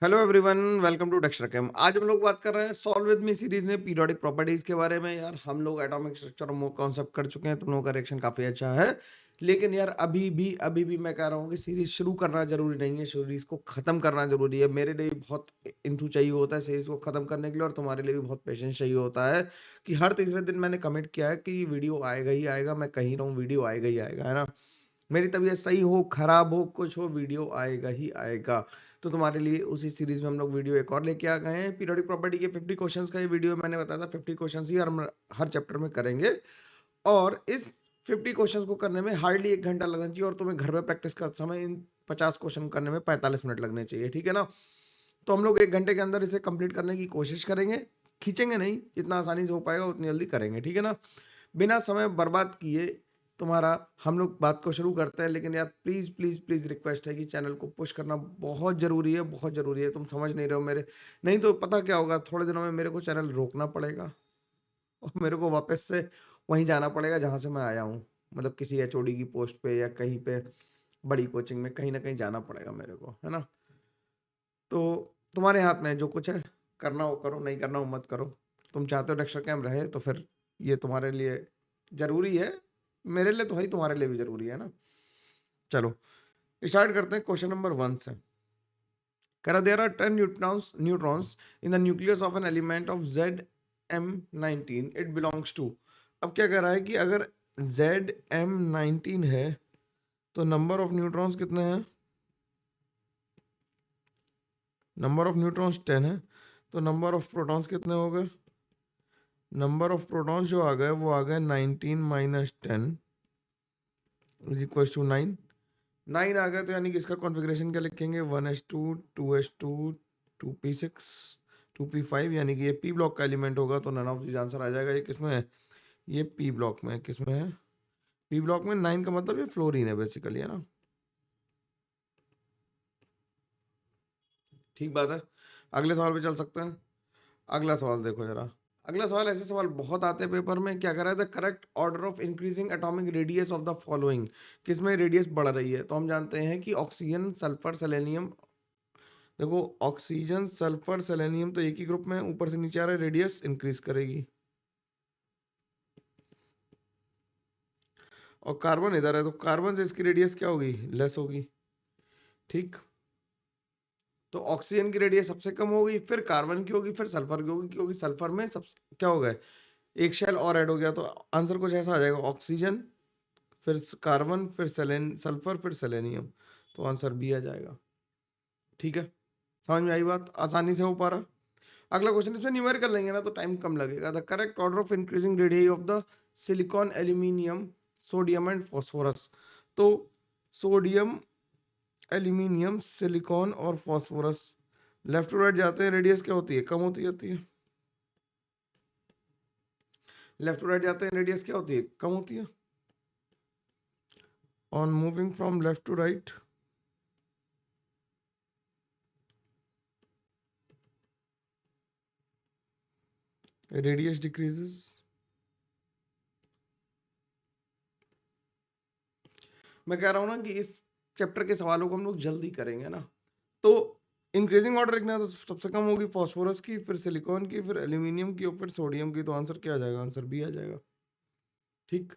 Hello everyone, welcome to Dexter Chem. आज हम लोग बात कर रहे हैं सॉल्व विद मी सीरीज में पीरियोडिक प्रॉपर्टीज के बारे में। यार हम लोग एटॉमिक स्ट्रक्चर और कॉन्सेप्ट कर चुके हैं, तुम लोगों का रिएक्शन काफी अच्छा है। लेकिन यार अभी भी मैं कह रहा हूँ कि सीरीज शुरू करना जरूरी नहीं है, सीरीज को खत्म करना जरूरी है। मेरे लिए भी बहुत इंतू चाहिए होता है सीरीज को खत्म करने के लिए, और तुम्हारे लिए भी बहुत पेशेंस चाहिए होता है कि हर तीसरे दिन मैंने कमिट किया है कि वीडियो आएगा ही आएगा। मैं कहीं रहूँ, वीडियो आएगा ही आएगा, है ना। मेरी तबीयत सही हो खराब हो कुछ हो, वीडियो आएगा ही आएगा। तो तुम्हारे लिए उसी सीरीज में हम लोग वीडियो एक और लेके आ गए हैं। पीरियोडिक प्रॉपर्टी के 50 क्वेश्चंस का ये वीडियो मैंने बताया था। 50 क्वेश्चंस ही हर चैप्टर में करेंगे, और इस 50 क्वेश्चंस को करने में हार्डली 1 घंटा लगना चाहिए, और तुम्हें घर में प्रैक्टिस करते समय इन 50 क्वेश्चन करने में 45 मिनट लगने चाहिए, ठीक है ना। तो हम लोग 1 घंटे के अंदर इसे कंप्लीट करने की कोशिश करेंगे। खींचेंगे नहीं, जितना आसानी से हो पाएगा उतनी जल्दी करेंगे, ठीक है ना। बिना समय बर्बाद किए तुम्हारा हम लोग बात को शुरू करते हैं। लेकिन यार प्लीज प्लीज प्लीज रिक्वेस्ट है कि चैनल को पुश करना बहुत जरूरी है, बहुत जरूरी है। तुम समझ नहीं रहे हो मेरे, नहीं तो पता क्या होगा, थोड़े दिनों में मेरे को चैनल रोकना पड़ेगा और मेरे को वापस से वहीं जाना पड़ेगा जहां से मैं आया हूँ। मतलब किसी एचओडी की पोस्ट पे या कहीं पे बड़ी कोचिंग में, कहीं ना कहीं जाना पड़ेगा मेरे को, है ना। तो तुम्हारे हाथ में है, जो कुछ है करना हो करो, नहीं करना हो मत करो। तुम चाहते हो डेक्स्टर कैम रहे तो फिर ये तुम्हारे लिए जरूरी है। मेरे लिए तो है ही, तुम्हारे लिए भी जरूरी है ना। चलो स्टार्ट करते हैं क्वेश्चन नंबर 1 से। कह रहा there are 10 neutrons in the nucleus of an element of ZM19 it belongs to. अब क्या कह रहा है कि अगर ZM19 है तो नंबर ऑफ न्यूट्रॉन्स कितने हैं। नंबर ऑफ न्यूट्रॉन्स 10 है, तो नंबर ऑफ प्रोटॉन्स कितने हो गए। नंबर ऑफ प्रोटॉन्स जो आ गए वो आ गए 19 माइनस 10 इज इक्वल टू 9। 9 आ गए तो यानी कि इसका कॉन्फ़िगरेशन क्या लिखेंगे, 1s2 2s2 2p6 2p5, यानी कि ये पी ब्लॉक का एलिमेंट होगा। तो नन ऑफ दिस आंसर आ जाएगा। ये किसमें है, ये पी ब्लॉक में है। किसमें है, पी ब्लॉक में। 9 का मतलब ये फ्लोरीन है बेसिकली, है ना। ठीक बात है, अगले सवाल पे चल सकते हैं। अगला सवाल देखो जरा। अगला सवाल, ऐसे सवाल बहुत आते हैं पेपर में। क्या कर रहा है, the correct order of increasing atomic radius of the following. किसमें रेडियस बढ़ रही है, तो हम जानते हैं कि ऑक्सीजन सल्फर सेलेनियम। देखो ऑक्सीजन सल्फर सेलेनियम तो एक ही ग्रुप में, ऊपर से नीचे आ रहा है, रेडियस इंक्रीज करेगी। और कार्बन इधर है, तो कार्बन से इसकी रेडियस क्या होगी, लेस होगी। ठीक, तो ऑक्सीजन की रेडियस सबसे कम होगी, फिर कार्बन की होगी, फिर सल्फर की होगी, क्योंकि सल्फर में सब क्या हो गया, एक शेल और ऐड हो गया। तो आंसर कुछ ऐसा आ जाएगा, ऑक्सीजन फिर कार्बन फिर सल्फर फिर सेलेनियम। तो आंसर बी आ जाएगा। ठीक है, समझ में आई बात, आसानी से हो पा रहा। अगला क्वेश्चन, इसमें न्यूमेरिकल लेंगे ना तो टाइम कम लगेगा। The correct order of increasing radius of the silicon aluminium sodium and phosphorus. तो सोडियम एल्यूमिनियम सिलिकॉन और फॉस्फोरस लेफ्ट टू राइट जाते हैं, रेडियस क्या होती है, कम होती जाती है। लेफ्ट टू राइट जाते हैं, रेडियस क्या होती है, कम होती है। On moving from left to right, radius decreases. मैं कह रहा हूं ना कि इस चैप्टर के सवालों को हम लोग जल्दी करेंगे ना। तो इंक्रीजिंग ऑर्डर लिखना है तो सबसे कम होगी फॉस्फोरस की, फिर सिलिकॉन की, फिर एल्यूमिनियम की, और फिर सोडियम की। तो आंसर क्या आ जाएगा, आंसर बी आ जाएगा। ठीक,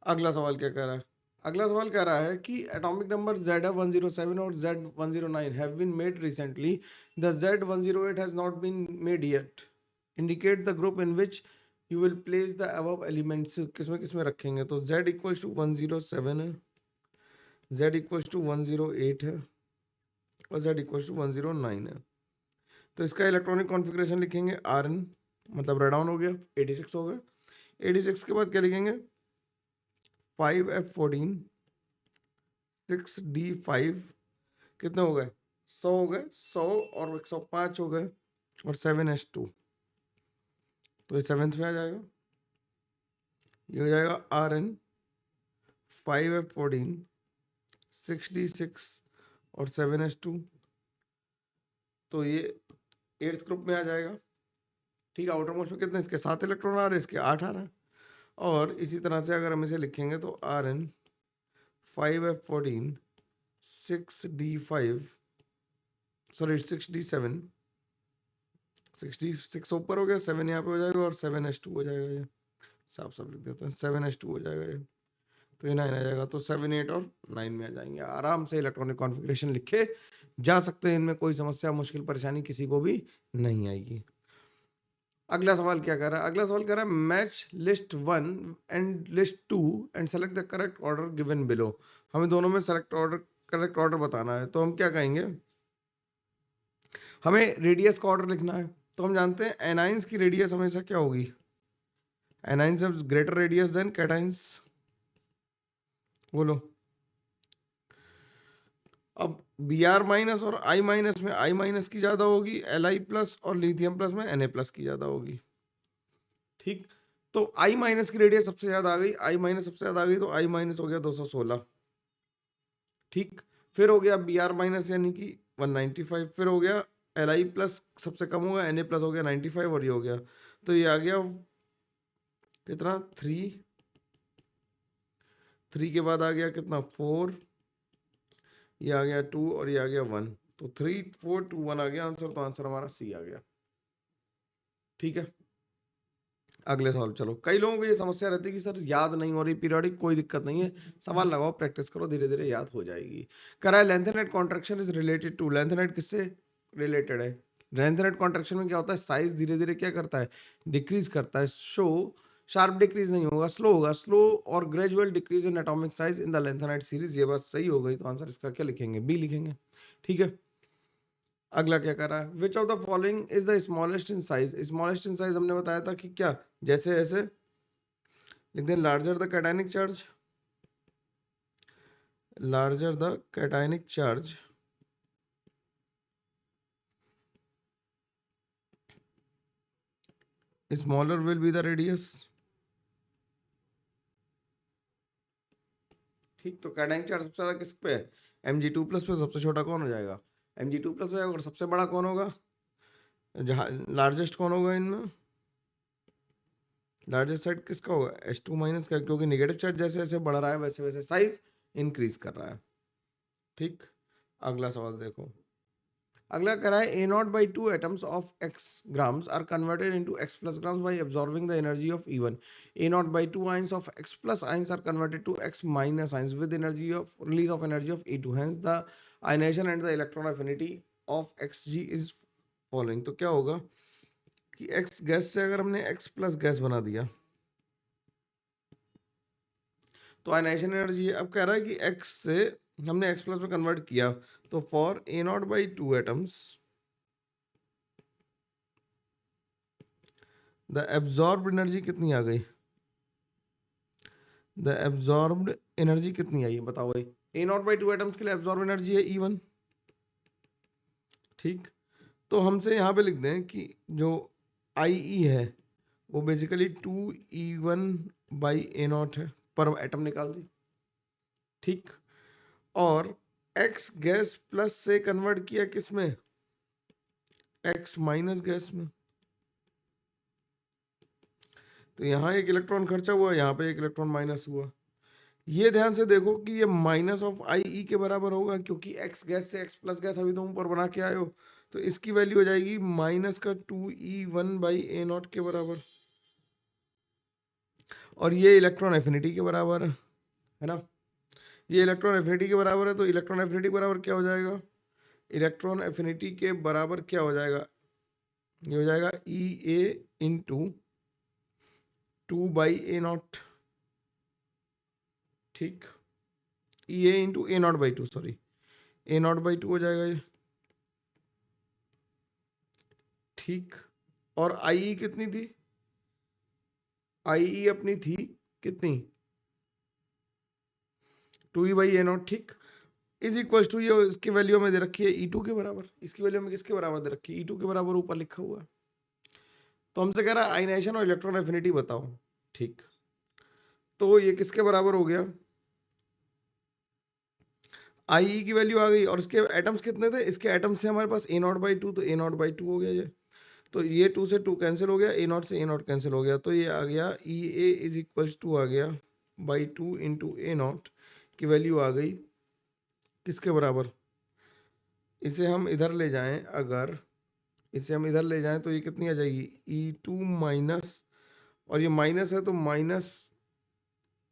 अगला सवाल क्या कह रहा है। अगला सवाल कह रहा है कि एटॉमिक नंबर ZF107 और Z109 have been made recently, the Z108 has not been made yet, indicate the group in which you will place the above elements. किसमें किसमें रखेंगे, तो Z इक्वल्स टू 107 है, Z इक्वल्स टू 108 है, और Z equals to 109 है। तो इसका इलेक्ट्रॉनिक कॉन्फ़िगरेशन लिखेंगे Rn, मतलब रेडाउन हो गया, 86 हो गया। 86 के बाद क्या लिखेंगे, 5F14 6D5, कितने हो गए, 100 हो गए, 100 और 105 हो गए, और 7s2। तो ये सेवेंथ में आ जाएगा, ये हो जाएगा Rn 5F14 6D6 और 7s2। तो ये एट्थ ग्रुप में आ जाएगा। ठीक है, आउटर मोस्ट में कितने, इसके 7 इलेक्ट्रॉन आ रहे हैं, इसके 8 आ रहे हैं। और इसी तरह से अगर हम इसे लिखेंगे तो Rn 5F14 6D5 सॉरी 66 ऊपर हो गया, 7 यहाँ पे हो जाएगा और 7s2 हो जाएगा। ये साफ साफ लिख देते हैं, 7s2 हो जाएगा ये। तो ये 9 आ जाएगा, तो 7, 8 और 9 में आ जाएंगे। आराम से इलेक्ट्रॉनिक कॉन्फ़िगरेशन लिखे जा सकते हैं, इनमें कोई समस्या मुश्किल परेशानी किसी को भी नहीं आएगी। अगला सवाल क्या कर रहा है? अगला सवाल कह रहा है match list 1 and list 2 and select the correct order given below. हमें दोनों में करेक्ट ऑर्डर बताना है। तो हम क्या कहेंगे, हमें रेडियस का ऑर्डर लिखना है। तो हम जानते हैं एनाइंस की रेडियस हमेशा क्या होगी, anions have greater radius than cations. बोलो। अब Br माइनस और I माइनस में I माइनस की ज्यादा होगी, Li प्लस और लिथियम प्लस में Na प्लस की ज्यादा होगी। ठीक, तो I माइनस की रेडियस सबसे ज्यादा आ गई, I माइनस सबसे ज्यादा आ गई, तो I माइनस हो गया 216। ठीक, फिर हो गया Br माइनस यानी कि 195, फिर हो गया Li प्लस सबसे कम होगा, Na प्लस हो गया 95 और ये हो गया। तो ये आ गया कितना 3 के बाद आ गया कितना 4, ये आ गया 2 और ये आ गया 1। तो 3 4 2 1 आ गया आंसर। तो आंसर हमारा सी आ गया। ठीक है, अगले सवाल चलो। कई लोगों को ये समस्या रहती है कि सर याद नहीं हो रही पीरियोडिक, कोई दिक्कत नहीं है, सवाल लगाओ, प्रैक्टिस करो, धीरे धीरे याद हो जाएगी। करा है लेंथेनेट कॉन्ट्रैक्शन इज रिलेटेड टू, लेंथेनेट किससे रिलेटेड है? लेंथेनेट कॉन्ट्रैक्शन में क्या होता है, साइज धीरे धीरे क्या करता है, डिक्रीज करता है। शो शार्प डिक्रीज नहीं होगा, स्लो होगा, स्लो और gradual decrease in atomic size in the lanthanide series. ये बात सही हो गई, तो आंसर इसका क्या लिखेंगे, बी लिखेंगे। ठीक है, अगला क्या कर रहा है, विच of the following is the smallest in size. Smallest in size हमने बताया था कि क्या, जैसे ऐसे लिख दें, larger the cationic charge, larger the cationic charge smaller will be the radius. ठीक, तो कैटायनिक चार्ज सबसे ज्यादा किस पे है, Mg2 प्लस पे। सबसे छोटा कौन हो जाएगा, Mg2 प्लस हो जाएगा। और सबसे बड़ा कौन होगा, जहाँ लार्जेस्ट कौन होगा इनमें, लार्जेस्ट साइड किसका होगा, H2 माइनस का, क्योंकि नेगेटिव चार्ज जैसे जैसे बढ़ रहा है वैसे वैसे साइज इंक्रीज कर रहा है। ठीक, अगला सवाल देखो। अगला कह रहा है a not by 2 atoms of X grams are converted into X plus grams by absorbing the energy of E1। A not by 2 ions of X plus ions are converted to X minus ions with energy of release of energy of E2। Hence the ionation and the electron affinity of Xg is following. तो क्या होगा कि x gas से अगर हमने x plus gas बना दिया तो आयनाइजेशन एनर्जी है। अब कह रहा है कि एक्स से हमने एक्स प्लस में कन्वर्ट किया, तो for a not by 2 atoms the absorbed energy कितनी आ गई, द एब्जॉर्ब्ड एनर्जी कितनी आई, बताओ भाई। ए नॉट बाई 2 एटम्स के लिए एब्जॉर्ब एनर्जी है E1। ठीक, तो हमसे यहाँ पे लिख दें कि जो IE है वो basically 2E1 by A not है, पर एटम निकाल दी। ठीक, और एक्स गैस प्लस से कन्वर्ट किया किस में, एक्स माइनस गैस में। तो यहाँ एक इलेक्ट्रॉन खर्चा हुआ, यहाँ पे एक इलेक्ट्रॉन माइनस हुआ। ये ध्यान से देखो कि ये माइनस ऑफ IE के बराबर होगा, क्योंकि एक्स गैस से एक्स प्लस गैस अभी तुम ऊपर बना के आए हो। तो इसकी वैल्यू हो जाएगी माइनस का 2E1 बाई ए नॉट के बराबर, और ये इलेक्ट्रॉन एफिनिटी के बराबर है ना। ये इलेक्ट्रॉन एफिनिटी के बराबर है, तो इलेक्ट्रॉन एफिनिटी के बराबर क्या हो जाएगा, इलेक्ट्रॉन एफिनिटी के बराबर क्या हो जाएगा, ये हो जाएगा EA into 2 by A not. ठीक, EA into A not by 2, sorry A not by 2 हो जाएगा ये। ठीक, और IE कितनी थी, IE अपनी थी कितनी, 2E बाई ए नॉट। ठीक, इज इक्वल टू, ये इसकी वैल्यू में दे रखी है E2 के बराबर, इसकी वैल्यू में किसके बराबर दे रखी है, E2 के बराबर ऊपर लिखा हुआ है। तो हमसे कह रहा है आयनाइजेशन और इलेक्ट्रॉन एफिनिटी बताओ। ठीक, तो ये किसके बराबर हो गया, IE की वैल्यू आ गई, और इसके एटम्स कितने थे, इसके एटम्स थे हमारे पास ए नॉट बाई 2, तो ए नॉट बाई 2 हो गया ये। तो ये 2 से 2 कैंसिल हो गया, ए नॉट से ए नॉट कैंसिल हो गया, तो ये आ गया EA इज इक्वल टू आ गया बाई 2 इंटू ए नॉट की वैल्यू आ गई किसके बराबर, इसे हम इधर ले जाएं, अगर इसे हम इधर ले जाएं तो ये कितनी आ जाएगी, E2 माइनस, और ये माइनस है तो माइनस,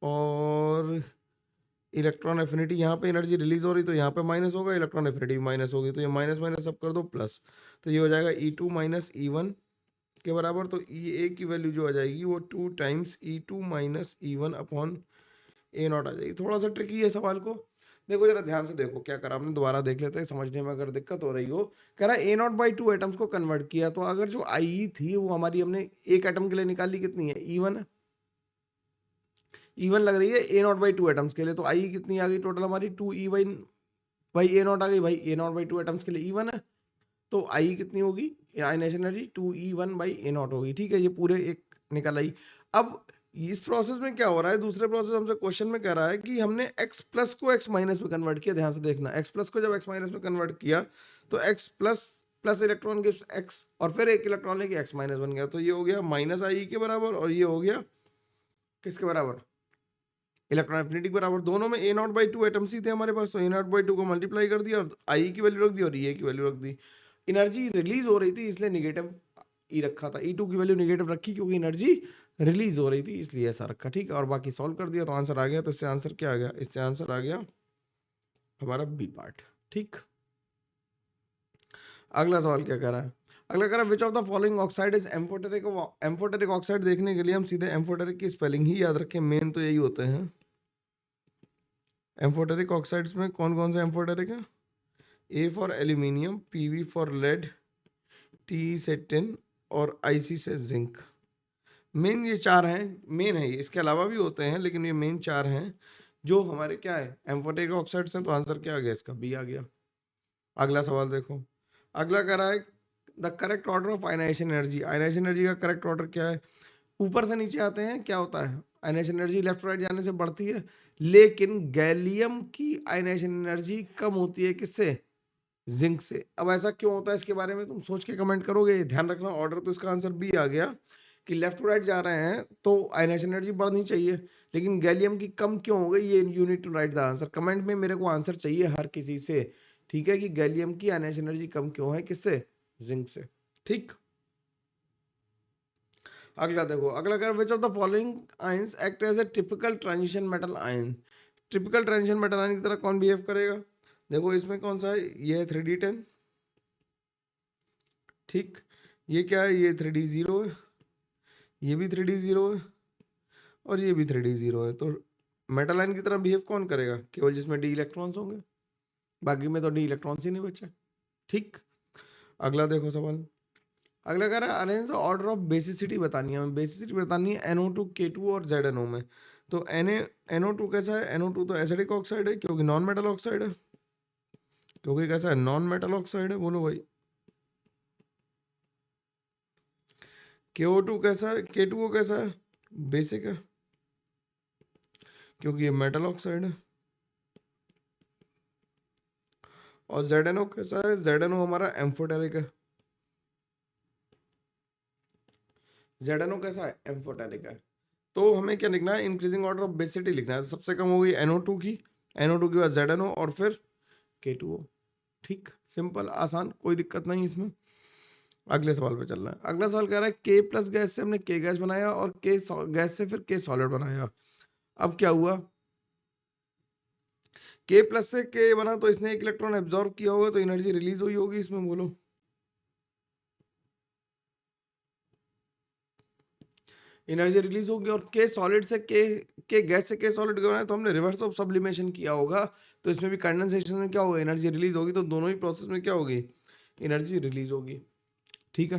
और इलेक्ट्रॉन एफिनिटी, यहाँ पे एनर्जी रिलीज हो रही तो यहाँ पे माइनस होगा, इलेक्ट्रॉन एफिनिटी भी माइनस होगी, तो ये माइनस माइनस सब कर दो प्लस, तो ये हो जाएगा E2 माइनस E1 के बराबर। तो E की वैल्यू जो आ जाएगी वो 2 times E2 minus E1 upon A0 आ जाएगी। थोड़ा सा ट्रिकी है सवाल को, देखो जरा ध्यान से देखो क्या करा हमने, दोबारा देख लेते हैं, समझने में अगर दिक्कत हो रही हो। कह रहा है A0/2 एटम्स को कन्वर्ट किया, तो अगर जो IE थी वो हमारी हमने एक एटम के लिए निकाली, कितनी है, E1 है, E1 लग रही है A0/2 एटम्स के लिए, तो IE कितनी आ गई टोटल हमारी, 2E1/A0 आ गई भाई, A0/2 एटम्स के लिए E1 है, तो आई कितनी होगी, आयनेशन एनर्जी 2E1/A0 होगी। ठीक है, ये पूरे एक निकल आई। अब इस प्रोसेस में क्या हो रहा है, दूसरे प्रोसेस हमसे क्वेश्चन में कह रहा है कि हमने x प्लस को x माइनस में कन्वर्ट किया, ध्यान से देखना, x प्लस को जब x माइनस में कन्वर्ट किया तो x plus plus electron gives x, और फिर एक इलेक्ट्रॉन लेके x माइनस बन गया, तो ये हो गया माइनस आई के बराबर, और ये हो गया किसके बराबर, इलेक्ट्रॉन एफिनिटी के बराबर। दोनों में A0/2 एटम्स ही थे हमारे पास, तो A0/2 को मल्टीप्लाई कर दिया और आई की वैल्यू रख दी और ये की वैल्यू रख दी। एनर्जी रिलीज हो रही थी इसलिए निगेटिव ई रखा था, E2 की वैल्यू निगेटिव रखी क्योंकि एनर्जी रिलीज हो रही थी इसलिए ऐसा रखा। ठीक है, और बाकी सॉल्व कर दिया तो आंसर आ गया। तो इससे आंसर क्या आ गया, इससे आंसर आ गया हमारा बी पार्ट। ठीक, अगला सवाल क्या कह रहा है, अगला कह रहा है विच of the following oxide is amphoteric. Amphoteric oxide देखने के लिए हम सीधे एम्फोटेरिक की स्पेलिंग ही याद रखें, मेन तो यही होते हैं। एम्फोटेरिक ऑक्साइड्स में कौन कौन से एम्फोटेरिक है, A for aluminium, P B for lead, T से टिन, और आईसी से जिंक। मेन ये चार हैं, मेन है ये, इसके अलावा भी होते हैं लेकिन ये मेन चार हैं जो हमारे क्या है, एम्फोटेरिक ऑक्साइड्स हैं। तो आंसर क्या आ गया इसका, बी आ गया। अगला सवाल देखो, अगला कह रहा है the correct order of ionization energy. Ionization energy का करेक्ट ऑर्डर क्या है, ऊपर से नीचे आते हैं, क्या होता है, आयनाइजेशन एनर्जी लेफ्ट राइट जाने से बढ़ती है, लेकिन गैलियम की आयनाइजेशन एनर्जी कम होती है किससे, जिंक से। अब ऐसा क्यों होता है इसके बारे में तुम सोच के कमेंट करोगे, ध्यान रखना ऑर्डर, तो इसका आंसर बी आ गया कि लेफ्ट टू राइट जा रहे हैं तो आयनाइजेशन एनर्जी बढ़नी चाहिए, लेकिन गैलियम की कम क्यों हो गई, ये you need to write the answer. Comment में मेरे को आंसर चाहिए हर किसी से, ठीक है, कि गैलियम की आयनाइजेशन एनर्जी कम क्यों है, किससे, जिंक से। ठीक, अगला देखो, अगला कर which of the following ions act as a typical transition metal ion. Typical transition metal ion की तरह कौन बिहेव करेगा, देखो इसमें कौन सा है, ये है 3D10, ठीक, ये क्या है, ये 3D0 है, ये भी 3D0 है, और ये भी 3D0 है। तो मेटल आयन की तरह बिहेव कौन करेगा, केवल जिसमें डी इलेक्ट्रॉन्स होंगे, बाकी में तो डी इलेक्ट्रॉन्स ही नहीं बचे। ठीक, अगला देखो सवाल, अगला कह रहा है arrange the order of basicity बतानी है, हमें बेसिसिटी बतानी है NO2, K2 और ZNO में। तो NO2 कैसा है, NO2 तो एसिडिक ऑक्साइड है क्योंकि नॉन मेटल ऑक्साइड है, क्योंकि कैसा है, नॉन मेटल ऑक्साइड है, बोलो भाई। KO2 कैसा है, K2O कैसा है, बेसिक है क्योंकि ये मेटल ऑक्साइड है। और ZNO कैसा है, ZNO हमारा एम्फोटेरिक है। ZNO कैसा है, एम्फोटेरिक है। तो हमें क्या लिखना है, इंक्रीजिंग ऑर्डर ऑफ बेसिसिटी लिखना है। सबसे कम हो गई NO2 की, NO2 के बाद ZNO और फिर K2O। ठीक, सिंपल आसान, कोई दिक्कत नहीं इसमें। अगले सवाल पे चल रहा है, अगला सवाल कह रहा है के प्लस गैस से हमने के गैस बनाया और के गैस से फिर के सॉलिड बनाया। अब क्या हुआ, के प्लस से के बना तो इसने एक इलेक्ट्रॉन एब्जॉर्ब किया होगा, तो एनर्जी रिलीज हुई होगी इसमें, बोलो। एनर्जी रिलीज होगी, और के सॉलिड से के गैस से के सॉलिड बनाया तो हमने रिवर्स ऑफ सब्लिमेशन किया होगा, तो इसमें भी कंडेंसेशन में क्या होगा, एनर्जी रिलीज होगी, तो दोनों ही प्रोसेस में क्या होगी, एनर्जी रिलीज होगी। ठीक है,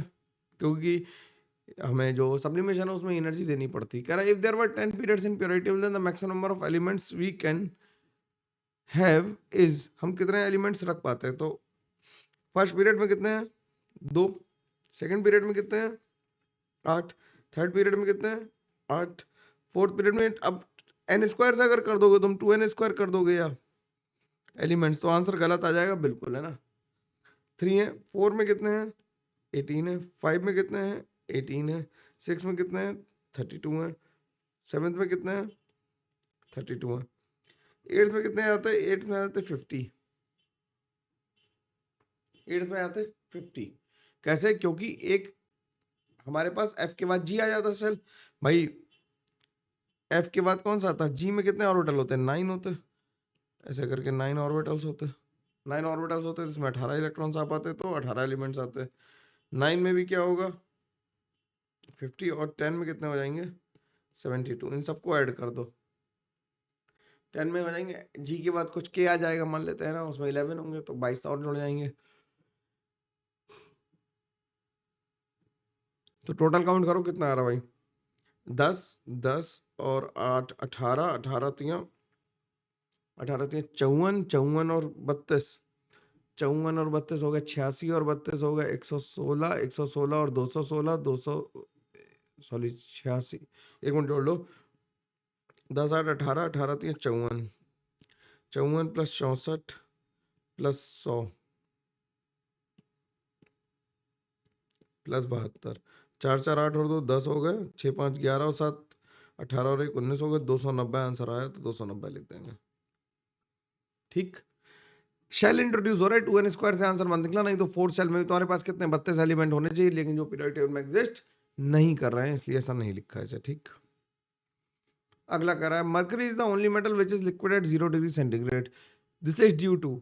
क्योंकि हमें जो सब्लिमेशन है उसमें एनर्जी देनी पड़ती। कह रहा है if there were 10 periods in purity then the maximum number of elements we can have is, हम कितने एलिमेंट्स रख पाते हैं। तो फर्स्ट पीरियड में कितने हैं, 2, सेकंड पीरियड में कितने हैं, 8, थर्ड पीरियड में कितने हैं, 8, फोर्थ पीरियड में, अब n स्क्वायर से अगर कर दोगे तुम 2n स्क्वायर कर दोगे या एलिमेंट्स, तो आंसर गलत आ जाएगा बिल्कुल, है ना। 3 है, 4 में कितने हैं, 18 है, 5 में कितने हैं, 18 है, 6 में कितने हैं, 32 है, 7th में कितने हैं, 32 है, 8th में कितने आते हैं, 8th में आते हैं 50। 8th में आते 50। कैसे? क्योंकि एक हमारे पास F के बाद G आ जाता सेल भाई। F के बाद कौन सा आता है? G में कितने ऑर्बिटल होते हैं? 9 होते हैं। ऐसे करके 9 ऑर्बिटल्स होते हैं। 9 ऑर्बिटल्स होते हैं, इसमें 18 इलेक्ट्रॉन्स आ पाते हैं, तो 18 एलिमेंट्स आते हैं। 9 में भी क्या होगा? 50 और 10 में कितने हो जाएंगे? 72। इन सबको ऐड कर दो, 10 में हो जाएंगे। जी के बाद कुछ के आ जाएगा मान लेते हैं ना, उसमें 11 होंगे, तो 22 और जुड़ जाएंगे। तो टोटल काउंट करो कितना आ रहा भाई? 10 10 और 8 18 18 तिया 54 54 और 32 54 और 32 हो गए 86 और 32 हो गए 116 116 और 216 200 सॉरी 86। एक मिनट जोड़ लो, 10 8 18 18 तिया 54 54 प्लस 64 प्लस 100 प्लस 72 4 4 8 और 2 10 हो गए 6 5 11 और 7 18 और 1 19 हो गए 290 आंसर आया, तो 290 लिख देंगे। ठीक, शेल इंट्रोड्यूस हो रहा है 2n स्क्वायर से आंसर मत निकला, नहीं तो 4 शेल में भी तुम्हारे पास कितने 32 एलिमेंट होने चाहिए, लेकिन जो पीरियोडिक टेबल में एग्जिस्ट नहीं कर रहे हैं इसलिए ऐसा नहीं लिखा है इसे। ठीक, अगला कह रहा है mercury is the only metal which is liquid at 0 degree centigrade, this is due to.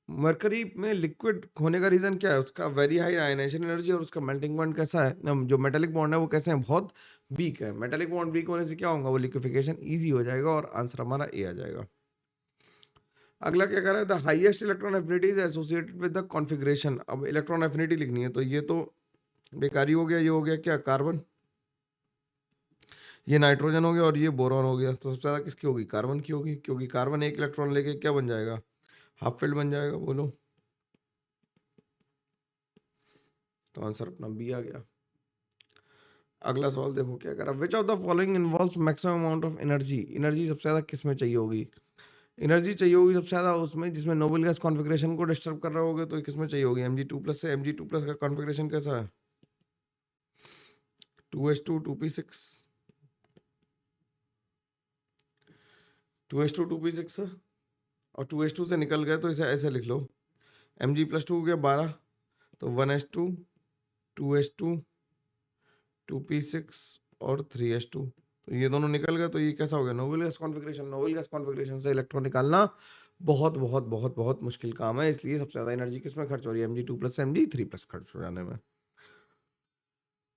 Mercury में लिक्विड होने का रीजन क्या है? उसका वेरी हाई आयनाइजेशन एनर्जी और उसका मेल्टिंग पॉइंट कैसा है? जो मेटेलिक बॉन्ड है वो कैसे हैं? बहुत वीक है। मेटेलिक बॉन्ड वीक होने से क्या होगा? वो लिक्विफिकेशन इजी हो जाएगा और आंसर हमारा ए आ जाएगा। अगला क्या कर रहा है? The highest electron affinity is associated with the configuration. अब इलेक्ट्रॉन एफिनिटी लिखनी है, तो ये तो बेकारी हो गया। ये हो गया क्या? कार्बन। ये नाइट्रोजन हो गया और ये बोरॉन हो गया। तो सबसे ज्यादा किसकी होगी? कार्बन की होगी, क्योंकि कार्बन एक इलेक्ट्रॉन लेके क्या बन जाएगा? हाफ फील्ड बन जाएगा। बोलो, तो आंसर अपना बी आ गया। अगला सवाल देखो क्या कर रहा है। विच of the following involves maximum amount of energy. Energy सबसे ज्यादा किस में चाहिए होगी? एनर्जी चाहिए होगी सबसे ज्यादा उसमें जिसमें नोबेल गैस कॉन्फ़िगरेशन को डिस्टर्ब कर रहे होगे, तो किस में चाहिए होगी? Mg2+ से। Mg2+ का कॉन्फ़िगरेशन कैसा है? 2s2 2p6 2s2 2p6 है। और 2s2 से निकल गए तो इसे ऐसे लिख लो, Mg+2 हो गया 12, तो 1s2 2s2 2p6 और 3s2, तो ये दोनों निकल गए, तो ये कैसा हो गया? Nobel gas configuration. Nobel gas configuration से इलेक्ट्रॉन निकालना बहुत बहुत बहुत बहुत मुश्किल काम है, इसलिए सबसे ज्यादा एनर्जी किसमें खर्च हो रही है? Mg2+ से Mg3+ खर्च हो जाने में।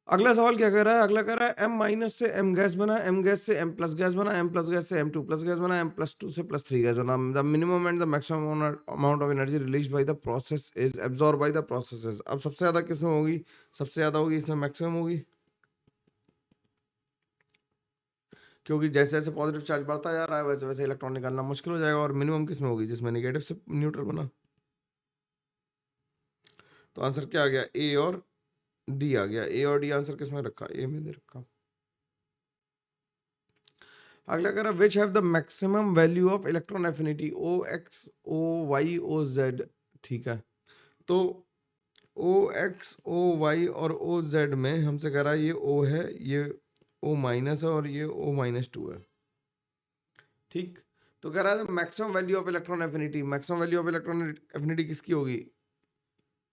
अगला सवाल क्या कह रहा है? अगला कह रहा है M- से M गैस बना, M गैस से M+ गैस बना, M+ गैस से M2+ गैस बना, M+2 से +3 गैस बना। The minimum and the maximum amount of energy release by the process is absorb by the processes. अब सबसे ज्यादा किसमें होगी? सबसे ज्यादा होगी इसमें मैक्सिमम होगी, क्योंकि जैसे जैसे पॉजिटिव चार्ज बढ़ता जा रहा है वैसे वैसे इलेक्ट्रॉन निकालना मुश्किल हो जाएगा। और मिनिमम किसमें होगी? जिसमें नेगेटिव से न्यूट्रल बना। तो आंसर क्या आ गया? ए और डी आ गया। ए और डी आंसर किसमें रखा? ए में दे रखा। अगला कह रहा है which have the maximum value of electron affinity O X O Y O Z. ठीक है, तो ओ एक्स ओ वाई और ओ जेड में हमसे कह रहा है ये ओ है, ये ओ माइनस है और ये ओ -2 है। ठीक, तो कह रहा है maximum value of electron affinity. Maximum value of electron affinity किसकी होगी?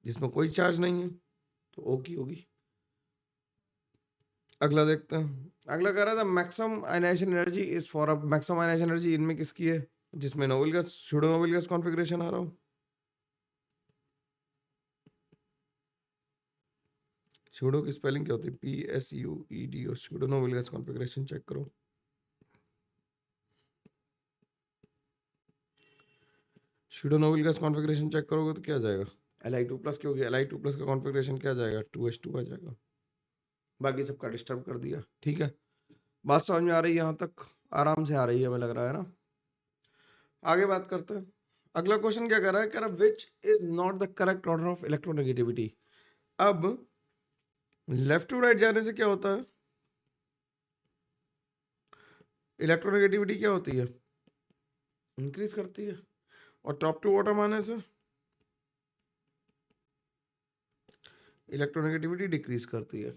जिसमें कोई चार्ज नहीं है, तो ओ की होगी। अगला देखते हैं। अगला कह रहा था maximum ionization energy is for a maximum ionization energy इनमें किसकी है? जिसमें noble gas pseudo noble gas configuration आ रहा हो। स्यूडो की स्पेलिंग क्या होती है? PSUED। और pseudo noble gas configuration check करो। Pseudo noble gas configuration check करोगे तो क्या आ जाएगा? Li2+, क्योंकि Li2+ का कॉन्फ़िगरेशन क्या आ जाएगा? 2s2 आ जाएगा। बाकी सबका डिस्टर्ब कर दिया। ठीक है, बात समझ में आ रही है? यहाँ तक आराम से आ रही है हमें लग रहा है ना। आगे बात करते हैं। अगला क्वेश्चन क्या कर रहा है? कह रहा है which is not the correct order of electronegativity. अब लेफ्ट टू राइट जाने से क्या होता है? इलेक्ट्रोनेगेटिविटी क्या होती है? इंक्रीज करती है। और टॉप टू बॉटम आने से इलेक्ट्रोनेगेटिविटी डिक्रीज करती है।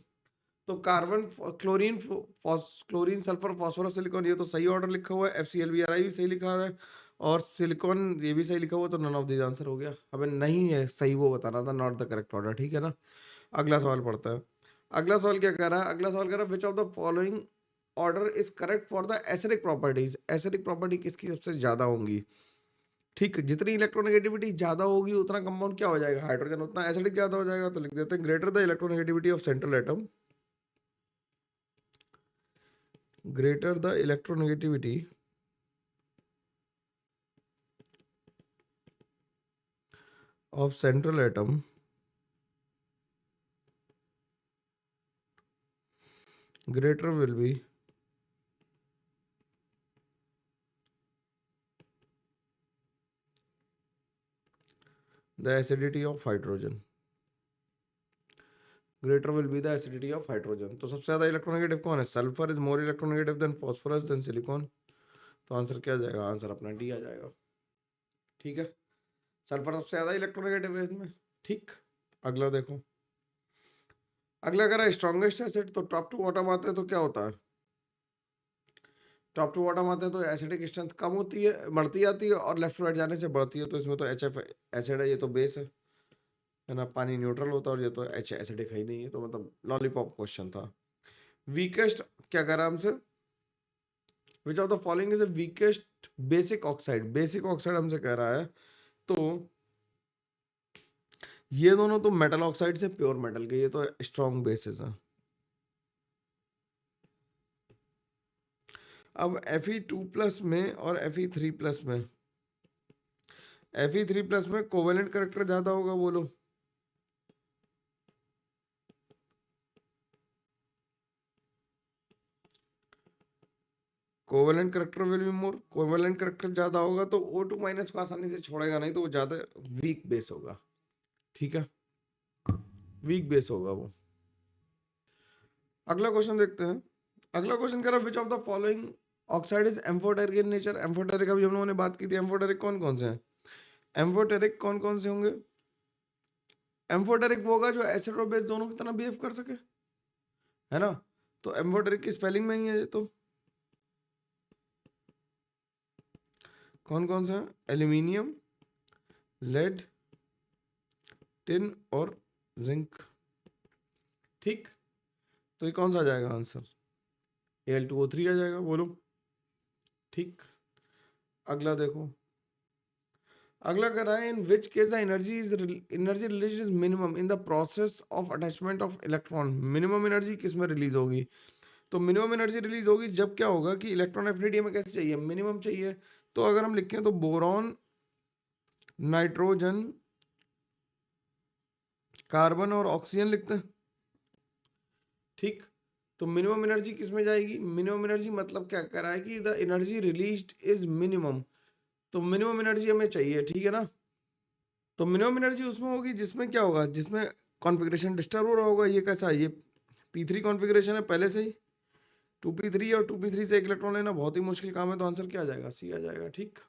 तो carbon chlorine chlorine sulphur phosphorus silicon, ये तो सही ऑर्डर लिखा हुआ है। FCl भी भी सही लिखा है। और सिलिकॉन ये भी सही लिखा हुआ, तो नन ऑफ दीज आंसर हो गया। अबे नहीं है सही, वो बताना था, नॉट द करेक्ट ऑर्डर, ठीक है ना। अगला सवाल पढ़ता है। अगला सवाल क्या कह रहा है, अगला सवाल कह रहा है विच of the following order is correct for the acidic properties. Acidic property किसकी सबसे ज्यादा होंगी, ठीक। जितनी इलेक्ट्रोनेगेटिविटी ज्यादा होगी उतना कंपाउंड क्या हो जाएगा, हाइड्रोजन, उतना एसिडिक ज्यादा हो जाएगा। तो लिख देते हैं greater the electronegativity of central atom, greater the electronegativity of central atom, greater will be the acidity of hydrogen, greater will be the acidity of hydrogen। तो सबसे ज्यादा इलेक्ट्रोनेगेटिव कौन है, sulphur is more electronegative than phosphorus than silicon. तो answer क्या आ जाएगा, answer अपना डी आ जाएगा, ठीक है। सल्फर सबसे ज्यादा इलेक्ट्रोनेगेटिव है इसमें, ठीक। अगला देखो, अगला कह रहा है स्ट्रॉन्गेस्ट एसिड, तो टॉप टू बॉटम आते हैं तो क्या होता है, टॉप टू बॉटम आते हैं तो एसिडिक स्ट्रेंथ कम होती है, बढ़ती जाती है, और लेफ्ट टू राइट जाने से बढ़ती है। तो इसमें तो एच एफ एसिड है, ये तो बेस है ना, पानी न्यूट्रल होता है, और ये तो एच एसिडिक है ही नहीं है, तो मतलब लॉलीपॉप क्वेश्चन था। वीकेस्ट क्या कह रहा है हमसे, विच of the following is the weakest basic oxide. Basic oxide हमसे कह रहा है, तो ये दोनों तो मेटल ऑक्साइड से प्योर मेटल के, ये तो स्ट्रॉन्ग बेसिस है। अब Fe2+ में और Fe3+ में, Fe3+ में कोवेलेंट करेक्टर ज्यादा होगा, बोलो। Covalent character will be more, covalent character ज्यादा होगा तो O2- को आसानी से छोड़ेगा नहीं, तो वो ज्यादा वीक बेस होगा, ठीक है, वीक बेस होगा वो। अगला क्वेश्चन देखते हैं। अगला क्वेश्चन कह रहा है विच of the following oxide is amphoteric in nature. Amphoteric अभी हम लोगों ने बात की थी, एम्फोटेरिक कौन कौन से हैं, एम्फोटेरिक कौन कौन से होंगे, एम्फोटेरिक वो होगा जो एसिड और बेस दोनों की तरह बिहेव कर सके, है ना। तो एम्फोटेरिक की स्पेलिंग में ही है ये, तो कौन कौन से हैं, एल्यूमिनियम, लेड, टिन और जिंक, ठीक। तो ये कौन सा आ जाएगा आंसर, Al2O3 आ जाएगा, बोलो, ठीक। अगला देखो, अगला कर रहा है in which case the energy release is minimum in the process of attachment of electron. Minimum energy किस में रिलीज होगी, तो मिनिमम एनर्जी रिलीज होगी जब क्या होगा कि इलेक्ट्रॉन एफिनिटी हमें कैसे चाहिए, मिनिमम चाहिए। तो अगर हम लिखें तो बोरॉन, नाइट्रोजन, कार्बन और ऑक्सीजन लिखते हैं, ठीक। तो मिनिमम एनर्जी किस में जाएगी, मिनिमम एनर्जी मतलब क्या कर रहा है कि the energy released is minimum, तो मिनिमम एनर्जी हमें चाहिए, ठीक है ना। तो मिनिमम एनर्जी उसमें होगी जिसमें क्या होगा, जिसमें कॉन्फ़िगरेशन डिस्टर्ब हो रहा होगा। ये कैसा है, ये P3 कॉन्फ़िगरेशन है पहले से ही, 2p3, और 2p3 से एक इलेक्ट्रॉन लेना बहुत ही मुश्किल काम है, तो आंसर क्या आ जाएगा, सी आ जाएगा, ठीक।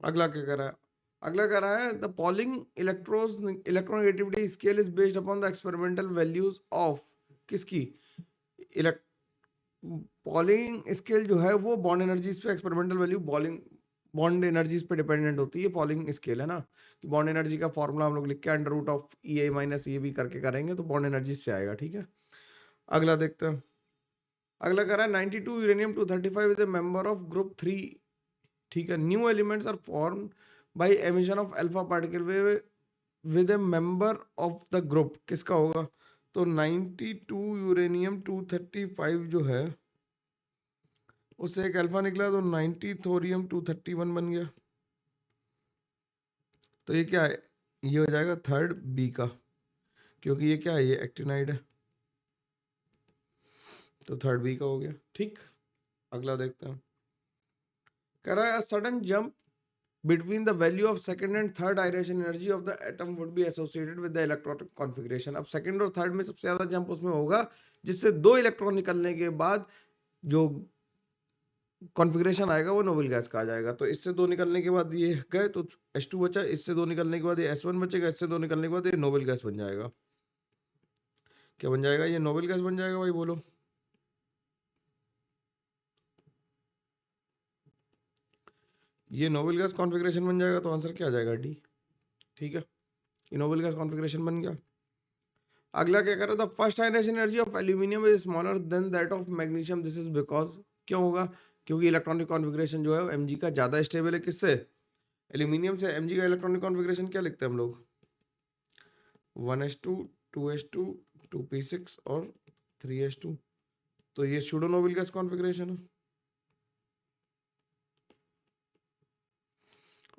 अगला क्या कर रहा है, अगला कह रहा है the polling electronegativity scale is based upon the experimental values of, किसकी, पॉलिंग स्केल जो है वो बॉन्ड एनर्जीज पे एक्सपेरिमेंटल वैल्यू बॉन्ड एनर्जीज पे डिपेंडेंट होती है। पॉलिंग स्केल है ना, कि बॉन्ड एनर्जी का फॉर्मूला हम लोग लिख के under root of EA minus ये भी करके करेंगे तो बॉन्ड एनर्जीज पे आएगा, ठीक है। अगला देखते हैं, अगला कह रहा है 92 uranium 235 is a member of group 3, ठीक है। New elements are form by emission of alpha particle with a member of the group, किसका होगा। तो 92 यूरेनियम 235 जो है उससे एक अल्फा निकला, तो 90 थोरियम 231 बन गया। तो ये क्या है, ये हो जाएगा थर्ड बी का, क्योंकि ये क्या है, ये एक्टिनाइड है, तो थर्ड बी का हो गया, ठीक। अगला देखते हैं, कह रहा है sudden jump between the value of second and third ionization energy of the atom would be associated with the electronic configuration। अब सेकंड और थर्ड में सबसे ज्यादा जंप उसमें होगा जिससे दो इलेक्ट्रॉन निकलने के बाद जो कॉन्फ़िगरेशन आएगा वो नोबेल गैस का आ जाएगा। तो इससे दो निकलने के बाद ये गए तो H2 बचा, इससे दो निकलने के बाद ये S1 बचेगा, इससे दो निकलने के बाद ये नोबेल गैस बन जाएगा। क्या बन जाएगा, ये नोबेल गैस बन जाएगा भाई, बोलो। ये नोबेल गैस कॉन्फ़िगरेशन बन जाएगा तो आंसर क्या आ जाएगा? डी। ठीक है, ये नोबेल गैस कॉन्फ़िगरेशन बन गया। अगला क्या कर रहा था? First ionization energy of aluminium is smaller than that of magnesium, this is because, क्यों होगा? क्योंकि इलेक्ट्रॉनिक कॉन्फ़िगरेशन जो है एमजी का ज़्यादा स्टेबल है किससे? एल्यूमिनियम से। एमजी का इलेक्ट्रॉनिक कॉन्फ़िगरेशन क्या लिखते हैं हम लोग? 1s2, 2s2, 2p6 और 3s2। तो ये सूडो नोबेल गैस कॉन्फ़िगरेशन है।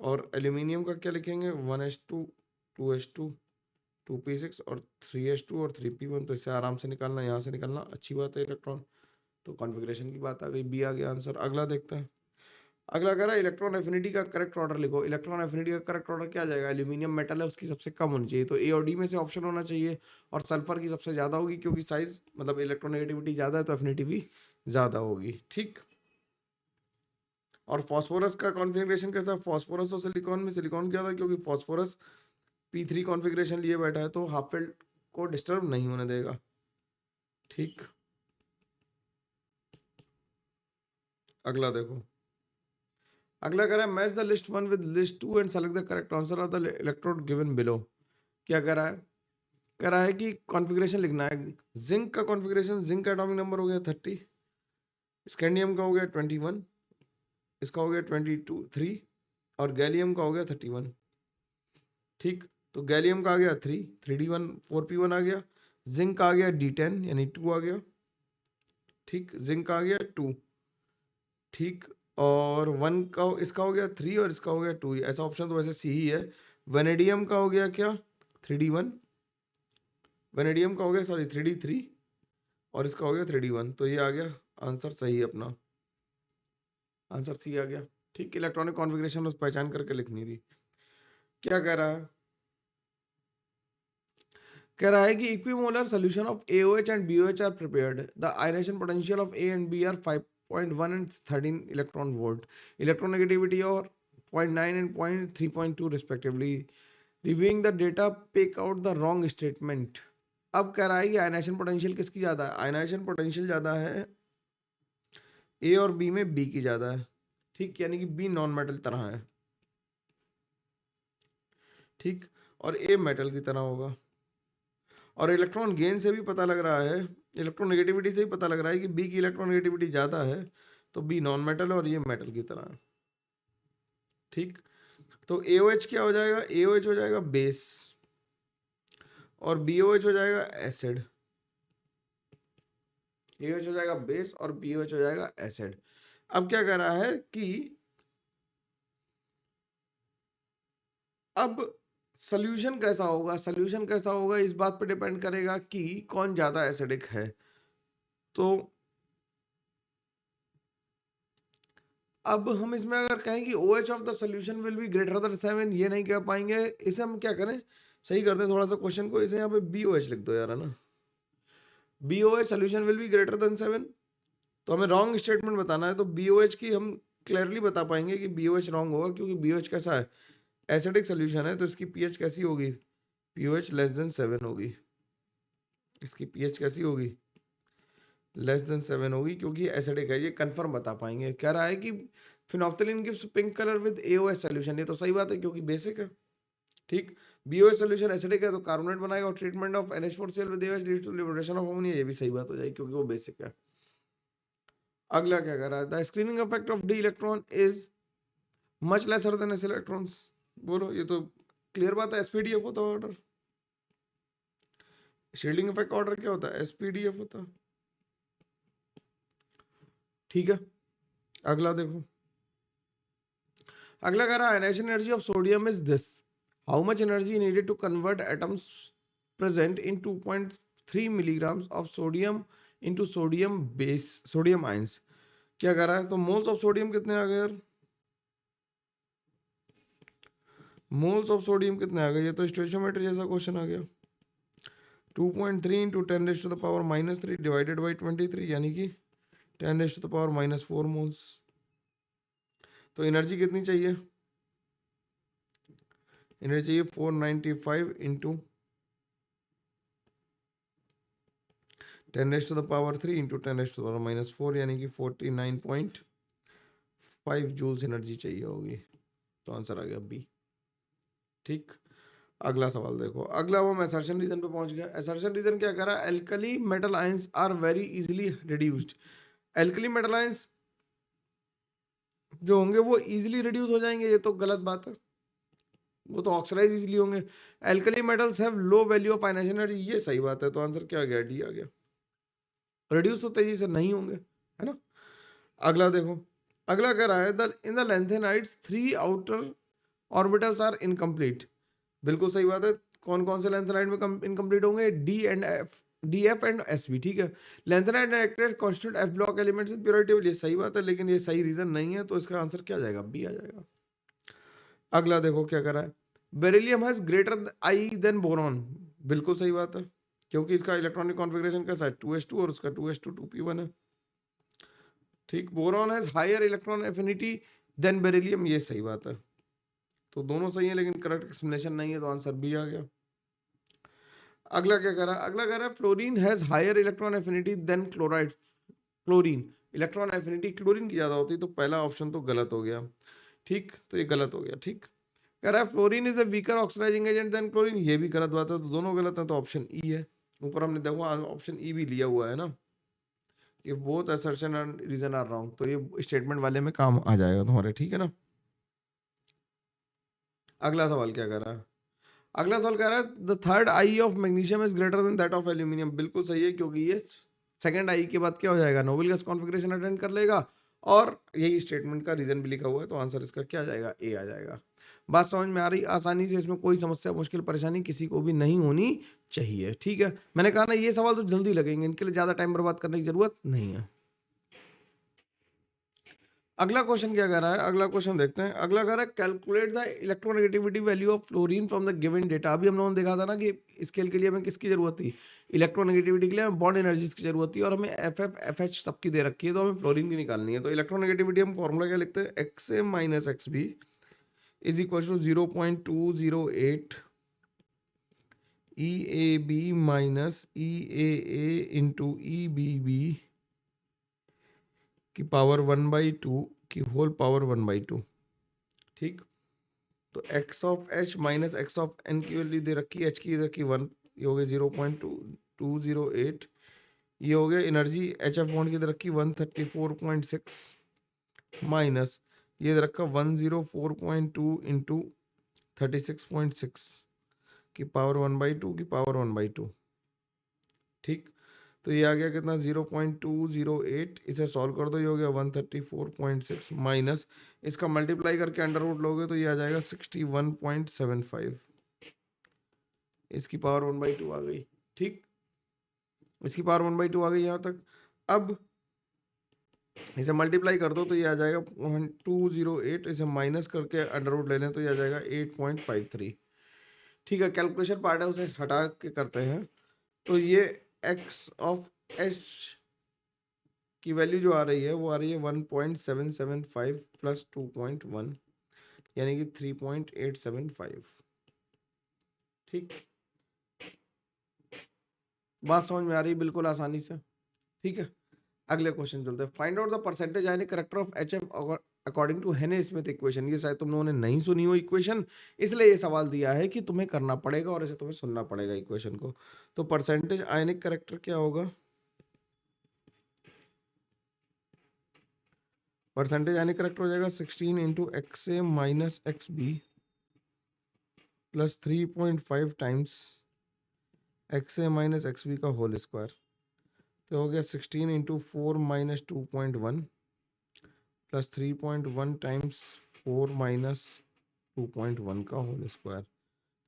और एल्यूमिनियम का क्या लिखेंगे? 1s2, 2s2, 2p6 और 3s2 और 3p1। तो इसे आराम से निकालना, यहाँ से निकालना, अच्छी बात है इलेक्ट्रॉन। तो कॉन्फ़िगरेशन की बात आ गई, बी आ गया आंसर। अगला देखते हैं। अगला कह रहा है इलेक्ट्रॉन एफिनिटी का करेक्ट ऑर्डर लिखो। इलेक्ट्रॉन एफिनिटी का करेक्ट ऑर्डर क्या आ जाएगा? एल्यूमिनियम मेटल है, उसकी सबसे कम होनी चाहिए, तो ए और डी में से ऑप्शन होना चाहिए। और सल्फर की सबसे ज़्यादा होगी क्योंकि साइज मतलब इलेक्ट्रोनेगेटिविटी ज़्यादा है तो एफिनिटी भी ज़्यादा होगी। ठीक। और फास्फोरस का कॉन्फ़िगरेशन कैसा? फास्फोरस और सिलिकॉन में सिलिकॉन क्या था? क्योंकि फास्फोरस p3 कॉन्फ़िगरेशन लिए बैठा है तो हाफ फील्ड को डिस्टर्ब नहीं होने देगा। ठीक। अगला देखो। अगला कह रहा है match the list 1 with list 2 and select the correct answer of the electrode given below. क्या कह रहा है? कह रहा है कि कॉन्फ़िगरेशन लिखना है। जिंक का कॉन्फ़िगरेशन, जिंक का एटॉमिक नंबर हो गया 30, स्कैंडियम का हो गया 21, इसका हो गया 22 3 और गैलियम का हो गया 31। ठीक। तो गैलियम का आ गया 3, 3d1 4p1 आ गया। जिंक का आ गया d10 यानी 2 आ गया। ठीक। जिंक का आ गया 2। ठीक। और 1 का इसका हो गया 3 और इसका हो गया 2। ऐसा ऑप्शन तो वैसे सी ही है। वेनेडियम का हो गया क्या? 3d1। वेनेडियम का हो गया सॉरी 3d3 और इसका हो गया 3d1। तो ये आ गया आंसर सही है अपना। आंसर सी आ गया। ठीक। इलेक्ट्रॉनिक कॉन्फ़िगरेशन उस पहचान करके लिखनी थी। क्या कह रहा है? कह रहा है कि equimolar solution of AOH and BOH are prepared, the ionation potential of A and B are 5.1 and 13 electron volt, electronegativity और 0.9 and 3.2 respectively, reviewing the data pick out the wrong statement. अब कह रहा है कि आयनेशन पोटेंशियल किसकी ज़्यादा है? Ionisation potential ज़्यादा है A और B में, B की ज़्यादा है। ठीक। यानी कि B नॉन मेटल तरह है। ठीक। और A मेटल की तरह होगा। और इलेक्ट्रॉन गेन से भी पता लग रहा है, इलेक्ट्रोनेगेटिविटी से भी पता लग रहा है कि बी की इलेक्ट्रोनेगेटिविटी ज़्यादा है तो बी नॉन मेटल है और ये मेटल की तरह है। ठीक। तो AOH क्या हो जाएगा? AOH हो जाएगा बेस और BOH हो जाएगा एसिड। AOH हो जाएगा बेस और BOH हो जाएगा एसिड। अब क्या कह रहा है कि अब सोल्यूशन कैसा होगा? सोल्यूशन कैसा होगा इस बात पर डिपेंड करेगा कि कौन ज़्यादा एसिडिक है। तो अब हम इसमें अगर कहें कि OH of the solution will be greater than 7, ये नहीं कह पाएंगे। इसे हम क्या करें, सही करते हैं थोड़ा सा क्वेश्चन को। इसे यहाँ पे BOH लिख दो यार, है ना। BOH solution will be greater than 7। तो हमें रॉन्ग स्टेटमेंट बताना है तो BOH की हम क्लियरली बता पाएंगे कि BOH रॉन्ग होगा क्योंकि BOH कैसा है? एसिडिक सोल्यूशन है तो इसकी pH कैसी होगी? pH लेस देन 7 होगी। इसकी pH कैसी होगी? लेस देन 7 होगी क्योंकि एसिडिक है। ये कंफर्म बता पाएंगे। कह रहा है कि phenolphthalein gives pink colour with AOH solution, ये तो सही बात है क्योंकि बेसिक है। ठीक। BOH सोल्यूशन एसिडिक है तो कार्बोनेट बनाएगा और treatment of NH4Cl with AOH leads to liberation of ammonia, ये भी सही बात हो जाएगी क्योंकि वो बेसिक है। अगला क्या कह रहा है? The screening effect of D electron is much lesser than S electrons. बोलो, ये तो क्लियर बात है, SPDF होता है ऑर्डर। शील्डिंग इफेक्ट ऑर्डर क्या होता है? SPDF होता है। ठीक है। अगला देखो। अगला कह रहा है ionization energy of sodium is this, how much energy needed to convert atoms present in 2.3 milligrams of sodium into sodium base sodium ions. क्या कह रहा है? तो मोल्स ऑफ सोडियम कितने आ गए यार? मोल्स ऑफ सोडियम कितने आ गए? ये तो स्टोइचियोमेट्री जैसा क्वेश्चन आ गया। 2.3 into 10 raise to the power -3 divided by 23 यानी कि 10 रेज़ टू द पावर -4 मोल्स। तो एनर्जी कितनी चाहिए? एनर्जी चाहिए 495 into 10 raise to the power 3 into 10 raise to the power -4 यानी कि 49.5 5 जूल्स एनर्जी चाहिए होगी, तो आंसर आ गया बी। ठीक, अगला सवाल देखो। अगला वो हम असर्शन रीजन पे पहुंच गया। असर्शन रीजन क्या कह रहा है? Alkali metal ions are very easily reduced. Alkali metal ions जो होंगे वो इजीली रिड्यूस हो जाएंगे, ये तो गलत बात है, वो तो ऑक्सीडाइज इजीली होंगे। Alkali metals have low value of ionization energy, ये सही बात है, तो आंसर क्या आ गया? डी आ गया। रिड्यूस तो तेजी से नहीं होंगे, है ना। अगला देखो, अगला कह रहा है the in the lanthanides 3 outer orbitals are incomplete. बिल्कुल सही बात है। कौन कौन से लेंथेनाइड में इनकम्प्लीट होंगे? D and F, D F and S B. ठीक है, lanthanide acted constant F block elements in purity, ये सही बात है, लेकिन ये सही रीजन नहीं है, तो इसका आंसर क्या आ जाएगा? बी आ जाएगा। अगला देखो क्या कर रहा है, beryllium has greater I than boron. बिल्कुल सही बात है, क्योंकि इसका इलेक्ट्रॉनिक कॉन्फ़िगरेशन कैसा है? 2s2 और उसका 2s2 2p1 है। ठीक, boron has higher electron affinity than beryllium, ये सही बात है, तो दोनों सही है, लेकिन करेक्ट एक्सप्लेनेशन नहीं है, तो आंसर बी आ गया। अगला क्या कह रहा है? अगला कह रहा है fluorine has higher electron affinity than chloride. Chlorine electron affinity chlorine की ज्यादा होती है, तो पहला ऑप्शन तो गलत हो गया। ठीक, तो ये गलत हो गया। ठीक, कह रहा है fluorine is a weaker oxidizing agent than chlorine, ये भी गलत बात है, तो दोनों गलत है, तो ऑप्शन ई है। ऊपर हमने देखो ऑप्शन ई भी लिया हुआ है ना, ये both assertion and reason are wrong, तो ये स्टेटमेंट वाले में काम आ जाएगा तुम्हारे, ठीक है ना। अगला सवाल क्या कर रहा है? अगला सवाल कह रहा है the third I of magnesium is greater than that of aluminium. बिल्कुल सही है, क्योंकि ये सेकंड आई के बाद क्या हो जाएगा? नोबेल गैस कॉन्फ़िगरेशन अटेंड कर लेगा, और यही स्टेटमेंट का रीजन भी लिखा हुआ है, तो आंसर इसका क्या आ जाएगा? ए आ जाएगा। बात समझ में आ रही? आसानी से, इसमें कोई समस्या मुश्किल परेशानी किसी को भी नहीं होनी चाहिए। ठीक है, मैंने कहा ना ये सवाल तो जल्दी लगेंगे, इनके लिए ज्यादा टाइम बर्बाद करने की जरूरत नहीं है। अगला क्वेश्चन क्या कह रहा है? अगला क्वेश्चन देखते हैं। अगला कह रहा है calculate the electronegativity value of fluorine from the given data. अभी हम लोगों ने देखा था ना कि स्केल के लिए हमें किसकी जरूरत थी? इलेक्ट्रोनेगेटिविटी के लिए हमें बॉन्ड एनर्जीज की जरूरत थी, और हमें एफ एफ एफ एच सबकी दे रखी है, तो हमें फ्लोरीन की निकालनी है। तो इलेक्ट्रोनेगेटिविटी हम फॉर्मूला क्या लिखते हैं? X A minus X B is equal to 0.208 E A B minus E A into E B B की पावर 1/2 की होल पावर 1/2। ठीक, तो X of H minus X of N की वैल्यू दे रखी है, एच की दे रखी 1, ये हो गया 0.208। ये हो गया एनर्जी एच एफ बॉन्ड की दे रखी 134.6 माइनस ये दे रखा 104.2 इंटू 36.6 की पावर 1/2 की पावर 1/2। ठीक, तो ये आ गया कितना? 0.208, इसे सॉल्व कर दो, ये हो गया 134.6 माइनस इसका मल्टीप्लाई करके अंडर रूट लोगे तो ये आ जाएगा 61.75, इसकी पावर 1/2 आ गई। ठीक, इसकी पावर 1/2 आ गई यहाँ तक। अब इसे मल्टीप्लाई कर दो तो ये आ जाएगा 208, इसे माइनस करके अंडर रूट ले लें तो ये आ जाएगा 8.53। ठीक है, कैलकुलेशन पार्ट है उसे हटा के करते हैं, तो ये एक्स ऑफ एच की वैल्यू जो आ रही है वो आ रही है 1.775 प्लस 2.1, यानी कि 3.875। ठीक, बात समझ में आ रही है बिल्कुल आसानी से। ठीक है, अगले क्वेश्चन चलते हैं। Find out the percentage ionic character of HF according to Hannay Smith equation. ये शायद तुम लोगों ने नहीं सुनी हो इक्वेशन, इसलिए ये सवाल दिया है कि तुम्हें करना पड़ेगा और इसे तुम्हें सुनना पड़ेगा इक्वेशन को। तो परसेंटेज आयनिक करेक्टर क्या होगा? परसेंटेज आयनिक करेक्टर हो जाएगा 16 into X A minus X B plus 3.5 times X A minus X B का होल स्क्वायर। तो हो गया 16 into 4 minus 2.1 plus 3.1 times 4 minus 2.1 का होल स्क्वायर।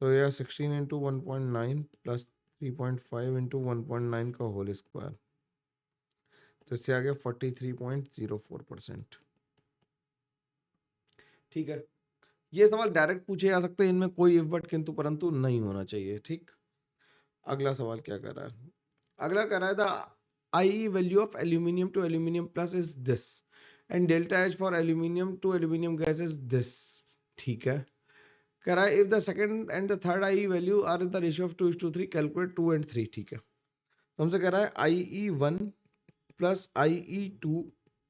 तो यह 16 इंटू 1.9 प्लस 3.5 इंटू 1.9 का होल स्क्वायर, तो इससे आ गया 43.04%। ठीक है, ये सवाल डायरेक्ट पूछे जा सकते हैं, इनमें कोई इफ बट किंतु परंतु नहीं होना चाहिए। ठीक, अगला सवाल क्या कर रहा है? अगला कर रहा है the I value of aluminium to aluminium plus is this and delta H for aluminium to aluminium gas is this. ठीक है, कह रहा है if the second and the third I value are in the ratio of 2:3 calculate 2 and 3। ठीक है, तो हमसे कह रहा है आई ई 1 प्लस आई ई 2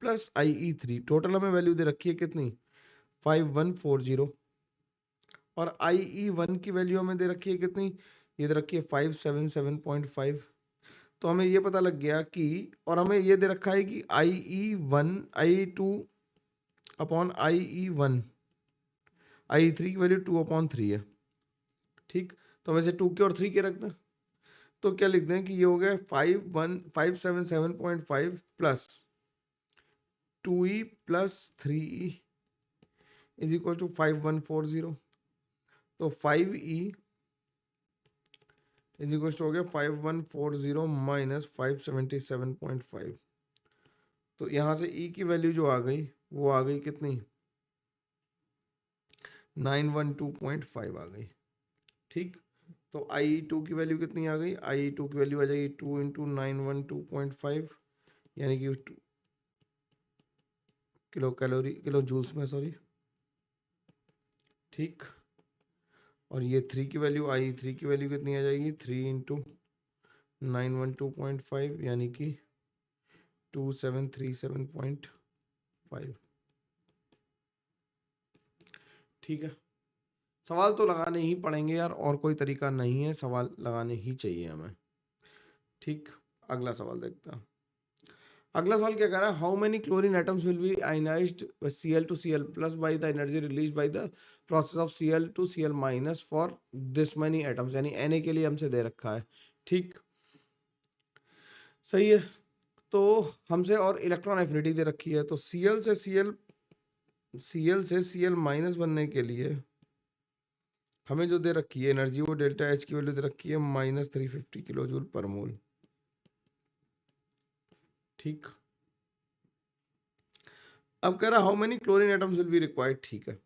प्लस IE3, टोटल हमें वैल्यू दे रखी है कितनी 5140, और IE1 की वैल्यू हमें दे रखी है कितनी, ये दे रखी है 577.5। तो हमें ये पता लग गया कि, और हमें ये दे रखा है कि IE2 अपॉन IE1, IE3 की वैल्यू 2/3 है। ठीक, तो हम इसे 2 के और 3 के रख दें, तो क्या लिख दें कि ये हो गया 577.5 plus 2E plus 3E is equal to 5140। तो 5E इज इक्वल टू हो गया 5140 माइनस 577.5। तो यहाँ से E की वैल्यू जो आ गई वो आ गई कितनी 912.5 आ गई। ठीक, तो IE2 की वैल्यू कितनी आ गई, IE2 की वैल्यू आ जाएगी 2 इंटू 912.5, यानी कि 2 किलो जूल्स में, सॉरी। ठीक, और ये 3 की वैल्यू, IE3 की वैल्यू कितनी आ जाएगी 3 इंटू 912.5, यानी कि 2737.5। ठीक है, सवाल तो लगाने ही पड़ेंगे यार, और कोई तरीका नहीं है, सवाल लगाने ही चाहिए हमें। ठीक, अगला सवाल देखते हैं। अगला सवाल क्या कह रहा है, how many chlorine atoms will B ionised Cl to Cl plus by the energy release by the process of Cl to Cl minus for this many atoms, यानी Na के लिए हमसे दे रखा है। ठीक, सही है। तो हमसे और इलेक्ट्रॉन एफिनिटी दे रखी है, तो Cl से Cl माइनस बनने के लिए हमें जो दे रखी है एनर्जी, वो डेल्टा H की वैल्यू दे रखी है -350 किलो जूल पर मोल। ठीक, अब कह रहा how many chlorine atoms will be required. ठीक है,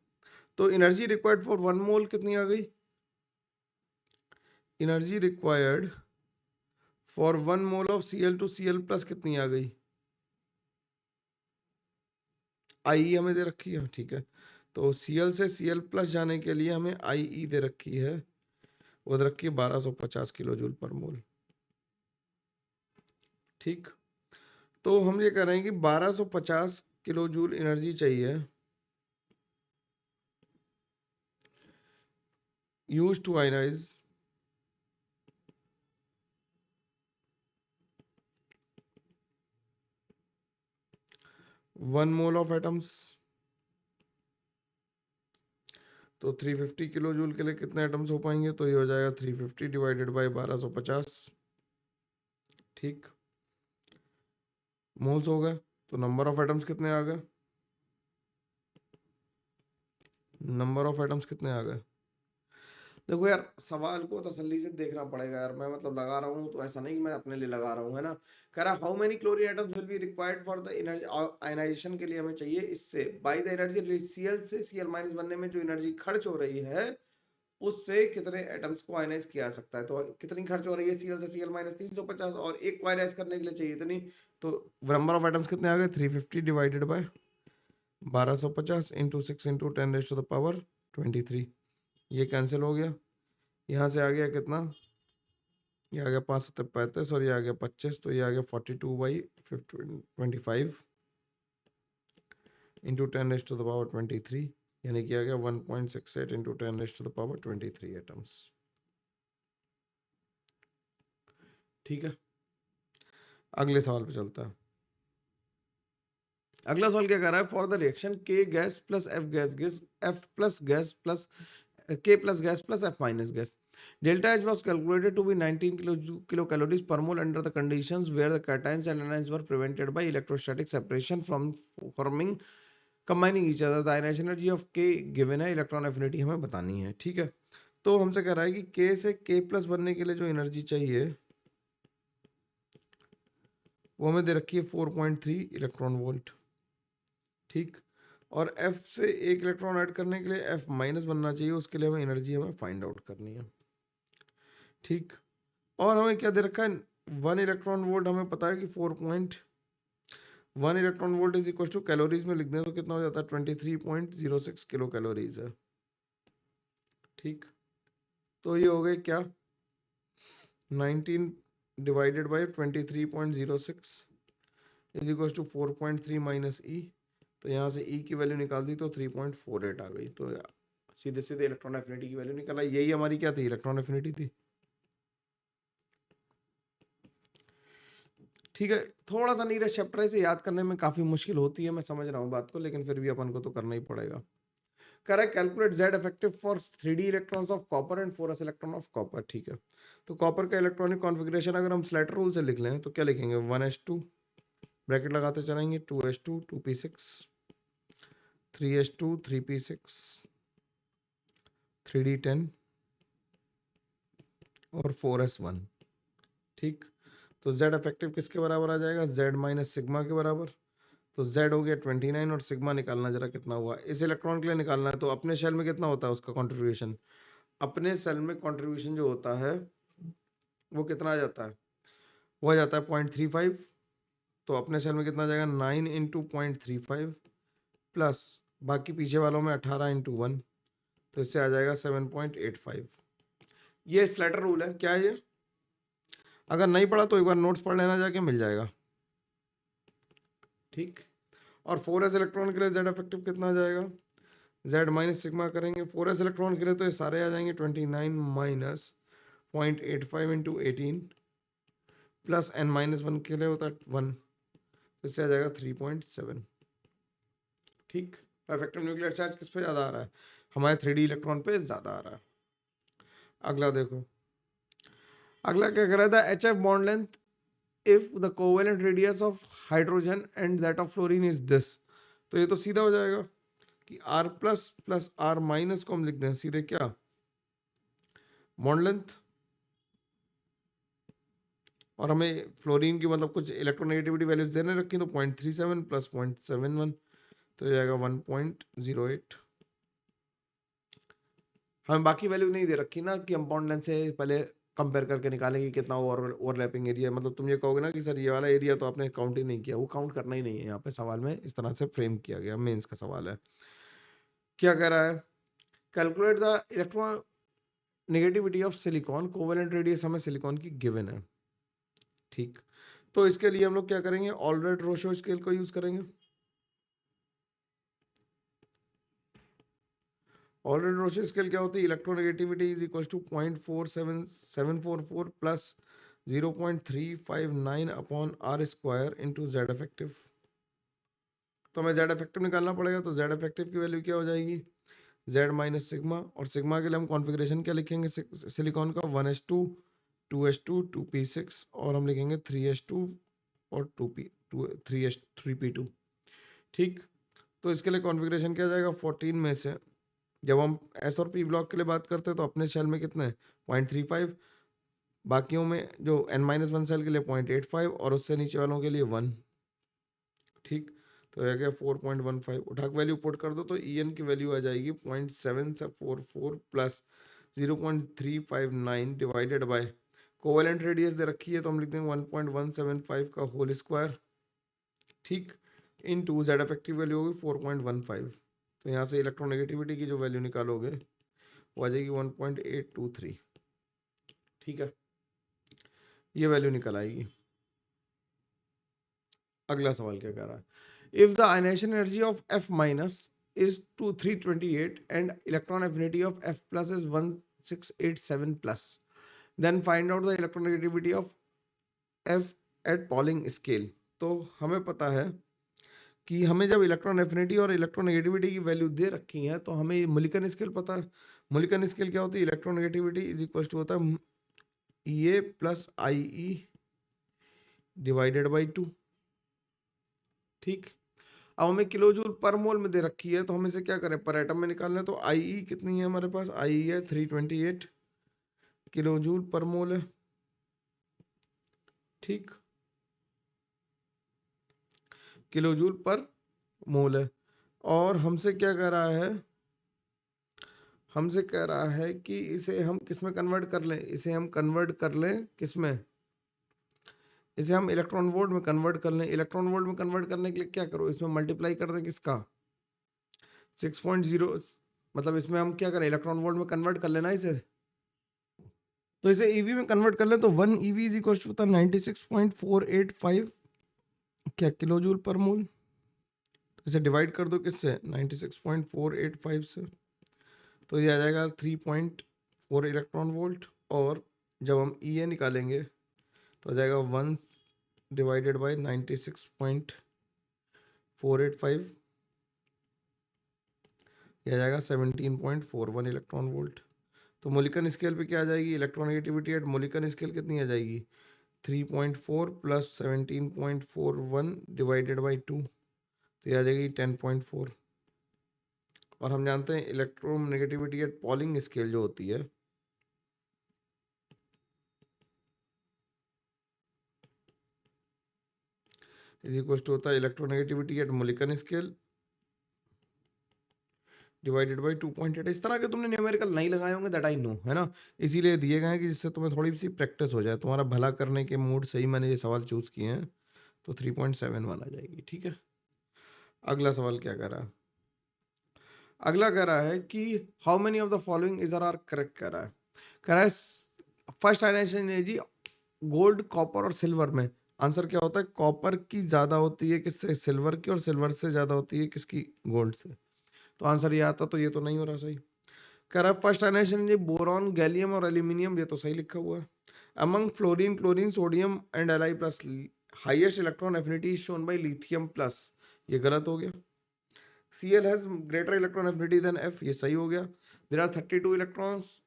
तो एनर्जी रिक्वायर्ड फॉर 1 मोल कितनी आ गई, energy required for 1 mole of Cl to Cl plus कितनी आ गई, IE हमें दे रखी है। ठीक है, तो Cl से Cl प्लस जाने के लिए हमें IE दे रखी है, वो दे रखी है 1250 किलो जूल पर मोल। ठीक, तो हम ये कह रहे हैं कि 1250 किलो जूल एनर्जी चाहिए use to ionize 1 mole of atoms. तो 350 किलो जूल के लिए कितने एटम्स हो पाएंगे, तो ये हो जाएगा 350 डिवाइडेड बाई 1250। ठीक, मोल्स हो गए, तो नंबर ऑफ एटम्स कितने आ गए, नंबर ऑफ एटम्स कितने आ गए। देखो यार, सवाल को तसल्ली से देखना पड़ेगा यार, मैं मतलब लगा रहा हूँ तो ऐसा नहीं कि मैं अपने लिए लगा रहा हूँ, है ना। कह रहा how many chlorine atoms will be required for the energy ionisation के लिए हमें चाहिए इससे बाय द एनर्जी Cl से Cl माइनस बनने में जो एनर्जी खर्च हो रही है उससे कितने एटम्स को आयनाइज किया जा सकता है। तो कितनी खर्च हो रही है Cl से Cl माइनस 350, और एक को आयनाइज करने के लिए चाहिए इतनी। तो नंबर ऑफ एटम्स कितने आ गए 350 डिवाइडेड बाय 1250 इंटू 6 इंटू 10⁻⁻23। ये कैंसिल हो गया, यहाँ से आ गया कितना, ये आ गया 5 7 35, और ये आ गया 25, तो ये आ गया 42/25 इंटू 10⁻23, यानी कि आ गया 1.68 इंटू 10⁻23 एटम्स। ठीक है, अगले सवाल पे चलता है। अगला सवाल क्या कर रहा है, for the reaction K gas plus F gas gas F plus gas plus K plus gas plus F minus gas, delta H was calculated to be 19 kilocalories per mole under the conditions where the cations and anions were prevented by electrostatic separation from forming combining each other. The ionization energy of K given है, electron affinity हमें बतानी है। ठीक है, तो हमसे कह रहा है कि K से K प्लस बनने के लिए जो एनर्जी चाहिए वो हमें दे रखी है 4.3 इलेक्ट्रॉन वोल्ट। ठीक, और F से एक इलेक्ट्रॉन ऐड करने के लिए F माइनस बनना चाहिए, उसके लिए हमें एनर्जी हमें फाइंड आउट करनी है। ठीक, और हमें क्या दे रखा है 1 इलेक्ट्रॉन वोल्ट, हमें पता है कि 4.1 electron volt is equal to calories में लिख दें तो कितना हो जाता है 23.06 किलो कैलोरीज है। ठीक, तो ये हो गए क्या 19 divided by 23.06, is equal to 4.3 minus E. तो यहाँ से ई की वैल्यू निकाल दी तो 3.48 आ गई। तो सीधे सीधे इलेक्ट्रॉन एफिनिटी की वैल्यू निकल आई। यही हमारी क्या थी, इलेक्ट्रॉन एफिनिटी थी। ठीक है, थोड़ा सा नीरज चैप्टर है, इसे याद करने में काफी मुश्किल होती है, मैं समझ रहा हूँ बात को, लेकिन फिर भी अपन को तो करना ही पड़ेगा। Correct, calculate Z effective for 3D electrons of copper and 4s electron of copper. ठीक है, तो कॉपर का इलेक्ट्रॉनिक कॉन्फ़िगरेशन अगर हम स्लेटर रूल से लिख लें तो क्या लिखेंगे, 1s2 ब्रैकेट लगाते चलेंगे, 2s2 2p6, 3s2 3p6, 3d10 और 4s1। ठीक, तो z इफेक्टिव किसके बराबर आ जाएगा, z माइनस सिग्मा के बराबर। तो z हो गया 29 और सिग्मा निकालना जरा कितना हुआ, इस इलेक्ट्रॉन के लिए निकालना है। तो अपने शेल में कितना होता है उसका कॉन्ट्रीब्यूशन, अपने सेल में कंट्रीब्यूशन जो होता है वो कितना आ जाता है, वो आ जाता है 0.35। तो अपने सेल में कितना आ जाएगा, 9 इंटू 0.35 प्लस बाकी पीछे वालों में 18 इंटू 1, तो इससे आ जाएगा 7.85। ये स्लेटर रूल है, क्या है ये, अगर नहीं पढ़ा तो एक बार नोट्स पढ़ लेना जाके, मिल जाएगा। ठीक, और 4s इलेक्ट्रॉन के लिए जेड इफेक्टिव कितना आ जाएगा, जेड माइनस सिग्मा करेंगे 4s इलेक्ट्रॉन के लिए तो ये सारे आ जाएंगे 29 minus 0.85 into 18 plus n minus 1 के लिए होता है 1, तो इससे आ जाएगा 3.7। ठीक, इफेक्टिव न्यूक्लियर चार्ज किस पे ज़्यादा आ रहा है, हमारे 3D इलेक्ट्रॉन पे ज़्यादा आ रहा है। अगला देखो, अगला क्या कर रहा था, H F bond length if the covalent radius of hydrogen and that of fluorine is this. तो ये तो सीधा हो जाएगा कि R plus plus R minus को हम लिख दें सीधे क्या, बॉन्ड लेंथ, और हमें फ्लोरीन की मतलब कुछ इलेक्ट्रोनेगेटिविटी वैल्यूज देने रखी, तो 0.37 प्लस 0.71, तो ये जाएगा 1.08। हमें बाकी वैल्यू नहीं दे रखी ना कि हम बॉन्ड लेंथ से पहले कंपेयर करके निकालेंगे कितना ओवरलैपिंग एरिया, मतलब तुम ये कहोगे ना कि सर ये वाला एरिया तो आपने काउंट ही नहीं किया, वो काउंट करना ही नहीं है यहाँ पे सवाल में, इस तरह से फ्रेम किया गया, मेंस का सवाल है। क्या कह रहा है, calculate the electron negativity of silicon, covalent radius हमें सिलिकॉन की गिवन है। ठीक, तो इसके लिए हम लोग क्या करेंगे, ऑलरेड रोशो स्केल को यूज करेंगे। ऑलरेडी रोशो स्केल क्या होती है, electronegativity is equal to 0.47744 plus 0.359 upon R square into Z effective. तो हमें जेड इफेक्टिव निकालना पड़ेगा, तो जेड इफेक्टिव की वैल्यू क्या हो जाएगी, जेड माइनस सिग्मा, और सिग्मा के लिए हम कॉन्फ़िगरेशन क्या लिखेंगे, सिलिकॉन का 1s2 2s2 2p6 और हम लिखेंगे 3s2 और 3p2। ठीक, तो इसके लिए कॉन्फ़िगरेशन क्या जाएगा, 14 में से जब हम एस और पी ब्लॉक के लिए बात करते हैं तो अपने सेल में कितने 0.35, बाकियों में जो n-1 सेल के लिए 0.85 और उससे नीचे वालों के लिए 1। ठीक, तो यह गया 4.15, उठा के वैल्यू पुट कर दो तो En की वैल्यू आ जाएगी 0.744 plus 0.359 divided by covalent radius दे रखी है तो हम लिख देंगे 1.175 का होल स्क्वायर। ठीक, इन टू जेड इफेक्टिव वैल्यू होगी 4.15, तो यहाँ से इलेक्ट्रोनेगेटिविटी की जो वैल्यू निकालोगे वो आ जाएगी 1.823। ठीक है, ये वैल्यू निकल आएगी। अगला सवाल क्या कह रहा है, if the ionisation energy of F minus is to 328 and electron affinity of F plus is 1687 plus, then find out the electronegativity of F at Pauling scale. तो हमें पता है कि हमें जब इलेक्ट्रॉन एफिनिटी और इलेक्ट्रोनेगेटिविटी की वैल्यू दे रखी है तो हमें मुलिकन स्केल पता है। मुलिकन स्केल क्या होती है, इलेक्ट्रोनेगेटिविटी इज इक्वल टू होता है EA plus IE divided by 2। ठीक, अब हमें किलो जूल पर मोल में दे रखी है तो हम इसे क्या करें, पर एटम में निकालना है। तो IE कितनी है हमारे पास, IE है 328 किलो जूल पर मोल है। ठीक, किलो जूल पर मोल है, और हमसे क्या कह रहा है, हमसे कह रहा है कि इसे हम किस में कन्वर्ट कर लें, इसे हम कन्वर्ट कर लें किस में, इसे हम इलेक्ट्रॉन वोल्ट में कन्वर्ट कर लें। इलेक्ट्रॉन वोल्ट में कन्वर्ट करने के लिए क्या करो, इसमें मल्टीप्लाई कर दें किसका, 6.0, मतलब इसमें हम क्या करें, इलेक्ट्रॉन वोल्ट में कन्वर्ट कर लेना इसे। तो इसे ईवी में कन्वर्ट कर लें तो 1 EV इज इक्वल टू 96.485 क्या किलो जूल पर मोल, इसे डिवाइड कर दो किससे 96.485 से, तो ये आ जाएगा 3.4 इलेक्ट्रॉन वोल्ट। और जब हम ई ए निकालेंगे तो आ जाएगा 1 डिवाइडेड बाई 96.485, यह आ जाएगा 17.41 इलेक्ट्रॉन वोल्ट। तो मोलिकन स्केल पे क्या आ जाएगी, इलेक्ट्रोनेगेटिविटी एट मोलिकन स्केल कितनी आ जाएगी 3.4 प्लस 17.41 डिवाइडेड बाई 2, तो ये आ जाएगी 10.4। और हम जानते हैं इलेक्ट्रोनेगेटिविटी एट पॉलिंग स्केल जो होती है इज इक्वल टू होता है electronegativity at Mulliken scale divided by 2.8। इस तरह के तुमने न्यूमेरिकल नहीं लगाए होंगे, दैट आई नो, है ना, इसीलिए दिए गए हैं कि जिससे तुम्हें थोड़ी सी प्रैक्टिस हो जाए, तुम्हारा भला करने के मूड से ही मैंने ये सवाल चूज किए हैं। तो 3.71 आ जाएगी। ठीक है, अगला सवाल क्या कह रहा है, अगला कह रहा है कि how many of the following is are correct, कह रहा है first ionization energy gold, copper और सिल्वर में आंसर क्या होता है, कॉपर की ज्यादा होती है किससे, सिल्वर की, और सिल्वर से ज्यादा होती है किसकी, गोल्ड से। तो आंसर ये आता, तो ये तो नहीं हो रहा सही। कह रहा है first ionization energy boron, gallium और एल्यूमिनियम, ये तो सही लिखा हुआ है। Among fluorine, chlorine, sodium and L plus highest electron affinity shown by lithium plus, ये गलत हो गया। Cl has greater electron affinity than F, ये सही हो गया। There are 32 electrons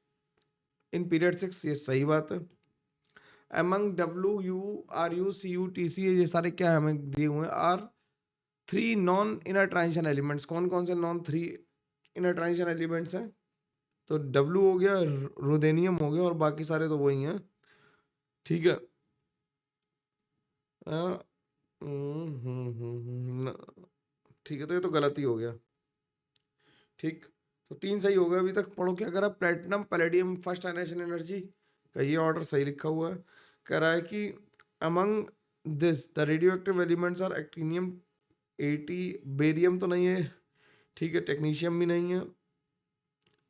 in period 6, ये सही बात है। Among W, U, RU, CU, TC, ये सारे क्या है हमें दिए हुए हैं, are 3 non inner transition elements. कौन कौन से नॉन 3 इनर ट्रांजिशन एलिमेंट्स हैं, तो W हो गया, रुदेनियम हो गया, और बाकी सारे तो वही हैं। ठीक है, ठीक है, तो ये तो गलत ही हो गया। ठीक, तो 3 सही हो गए अभी तक। पढ़ो क्या करा, platinum palladium first ionization energy का ये ऑर्डर सही लिखा हुआ है। कह रहा है कि among this the radio active elements are actinium 80, barium तो नहीं है, ठीक है, टेक्नीशियम भी नहीं है,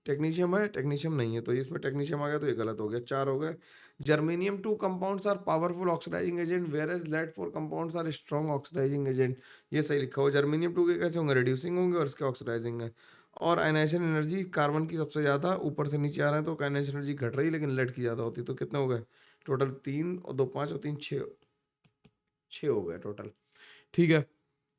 टेक्नीशियम है, टेक्नीशियम नहीं है, तो इसमें टेक्नीशियम आ गया, तो ये गलत हो गया। 4 हो गए। Germanium 2 compounds are powerful oxidising agent whereas lead 4 compounds are strong oxidising agent, ये सही लिखा हुआ। जर्मेनियम 2 के कैसे होंगे, रिड्यूसिंग होंगे, और इसके ऑक्सीडाइजिंग है। और आयनाइजेशन एनर्जी कार्बन की सबसे ज़्यादा, ऊपर से नीचे आ रहे हैं, तो आयनाइजेशन एनर्जी घट रही है, लेकिन लेड की ज़्यादा होती है। तो कितने हो गए टोटल, 3 और 2 5 और 3 6, 6 हो गए टोटल। ठीक है,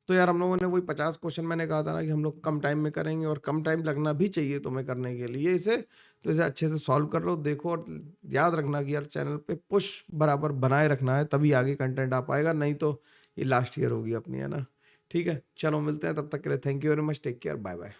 तो यार हम लोगों ने वही 50 क्वेश्चन मैंने कहा था ना कि हम लोग कम टाइम में करेंगे, और कम टाइम लगना भी चाहिए तुम्हें करने के लिए इसे, तो इसे अच्छे से सॉल्व कर लो, देखो, और याद रखना कि यार चैनल पे पुश बराबर बनाए रखना है, तभी आगे कंटेंट आ पाएगा, नहीं तो ये लास्ट ईयर होगी अपनी, है ना। ठीक है, चलो मिलते हैं, तब तक के लिए thank you very much, take care, bye bye.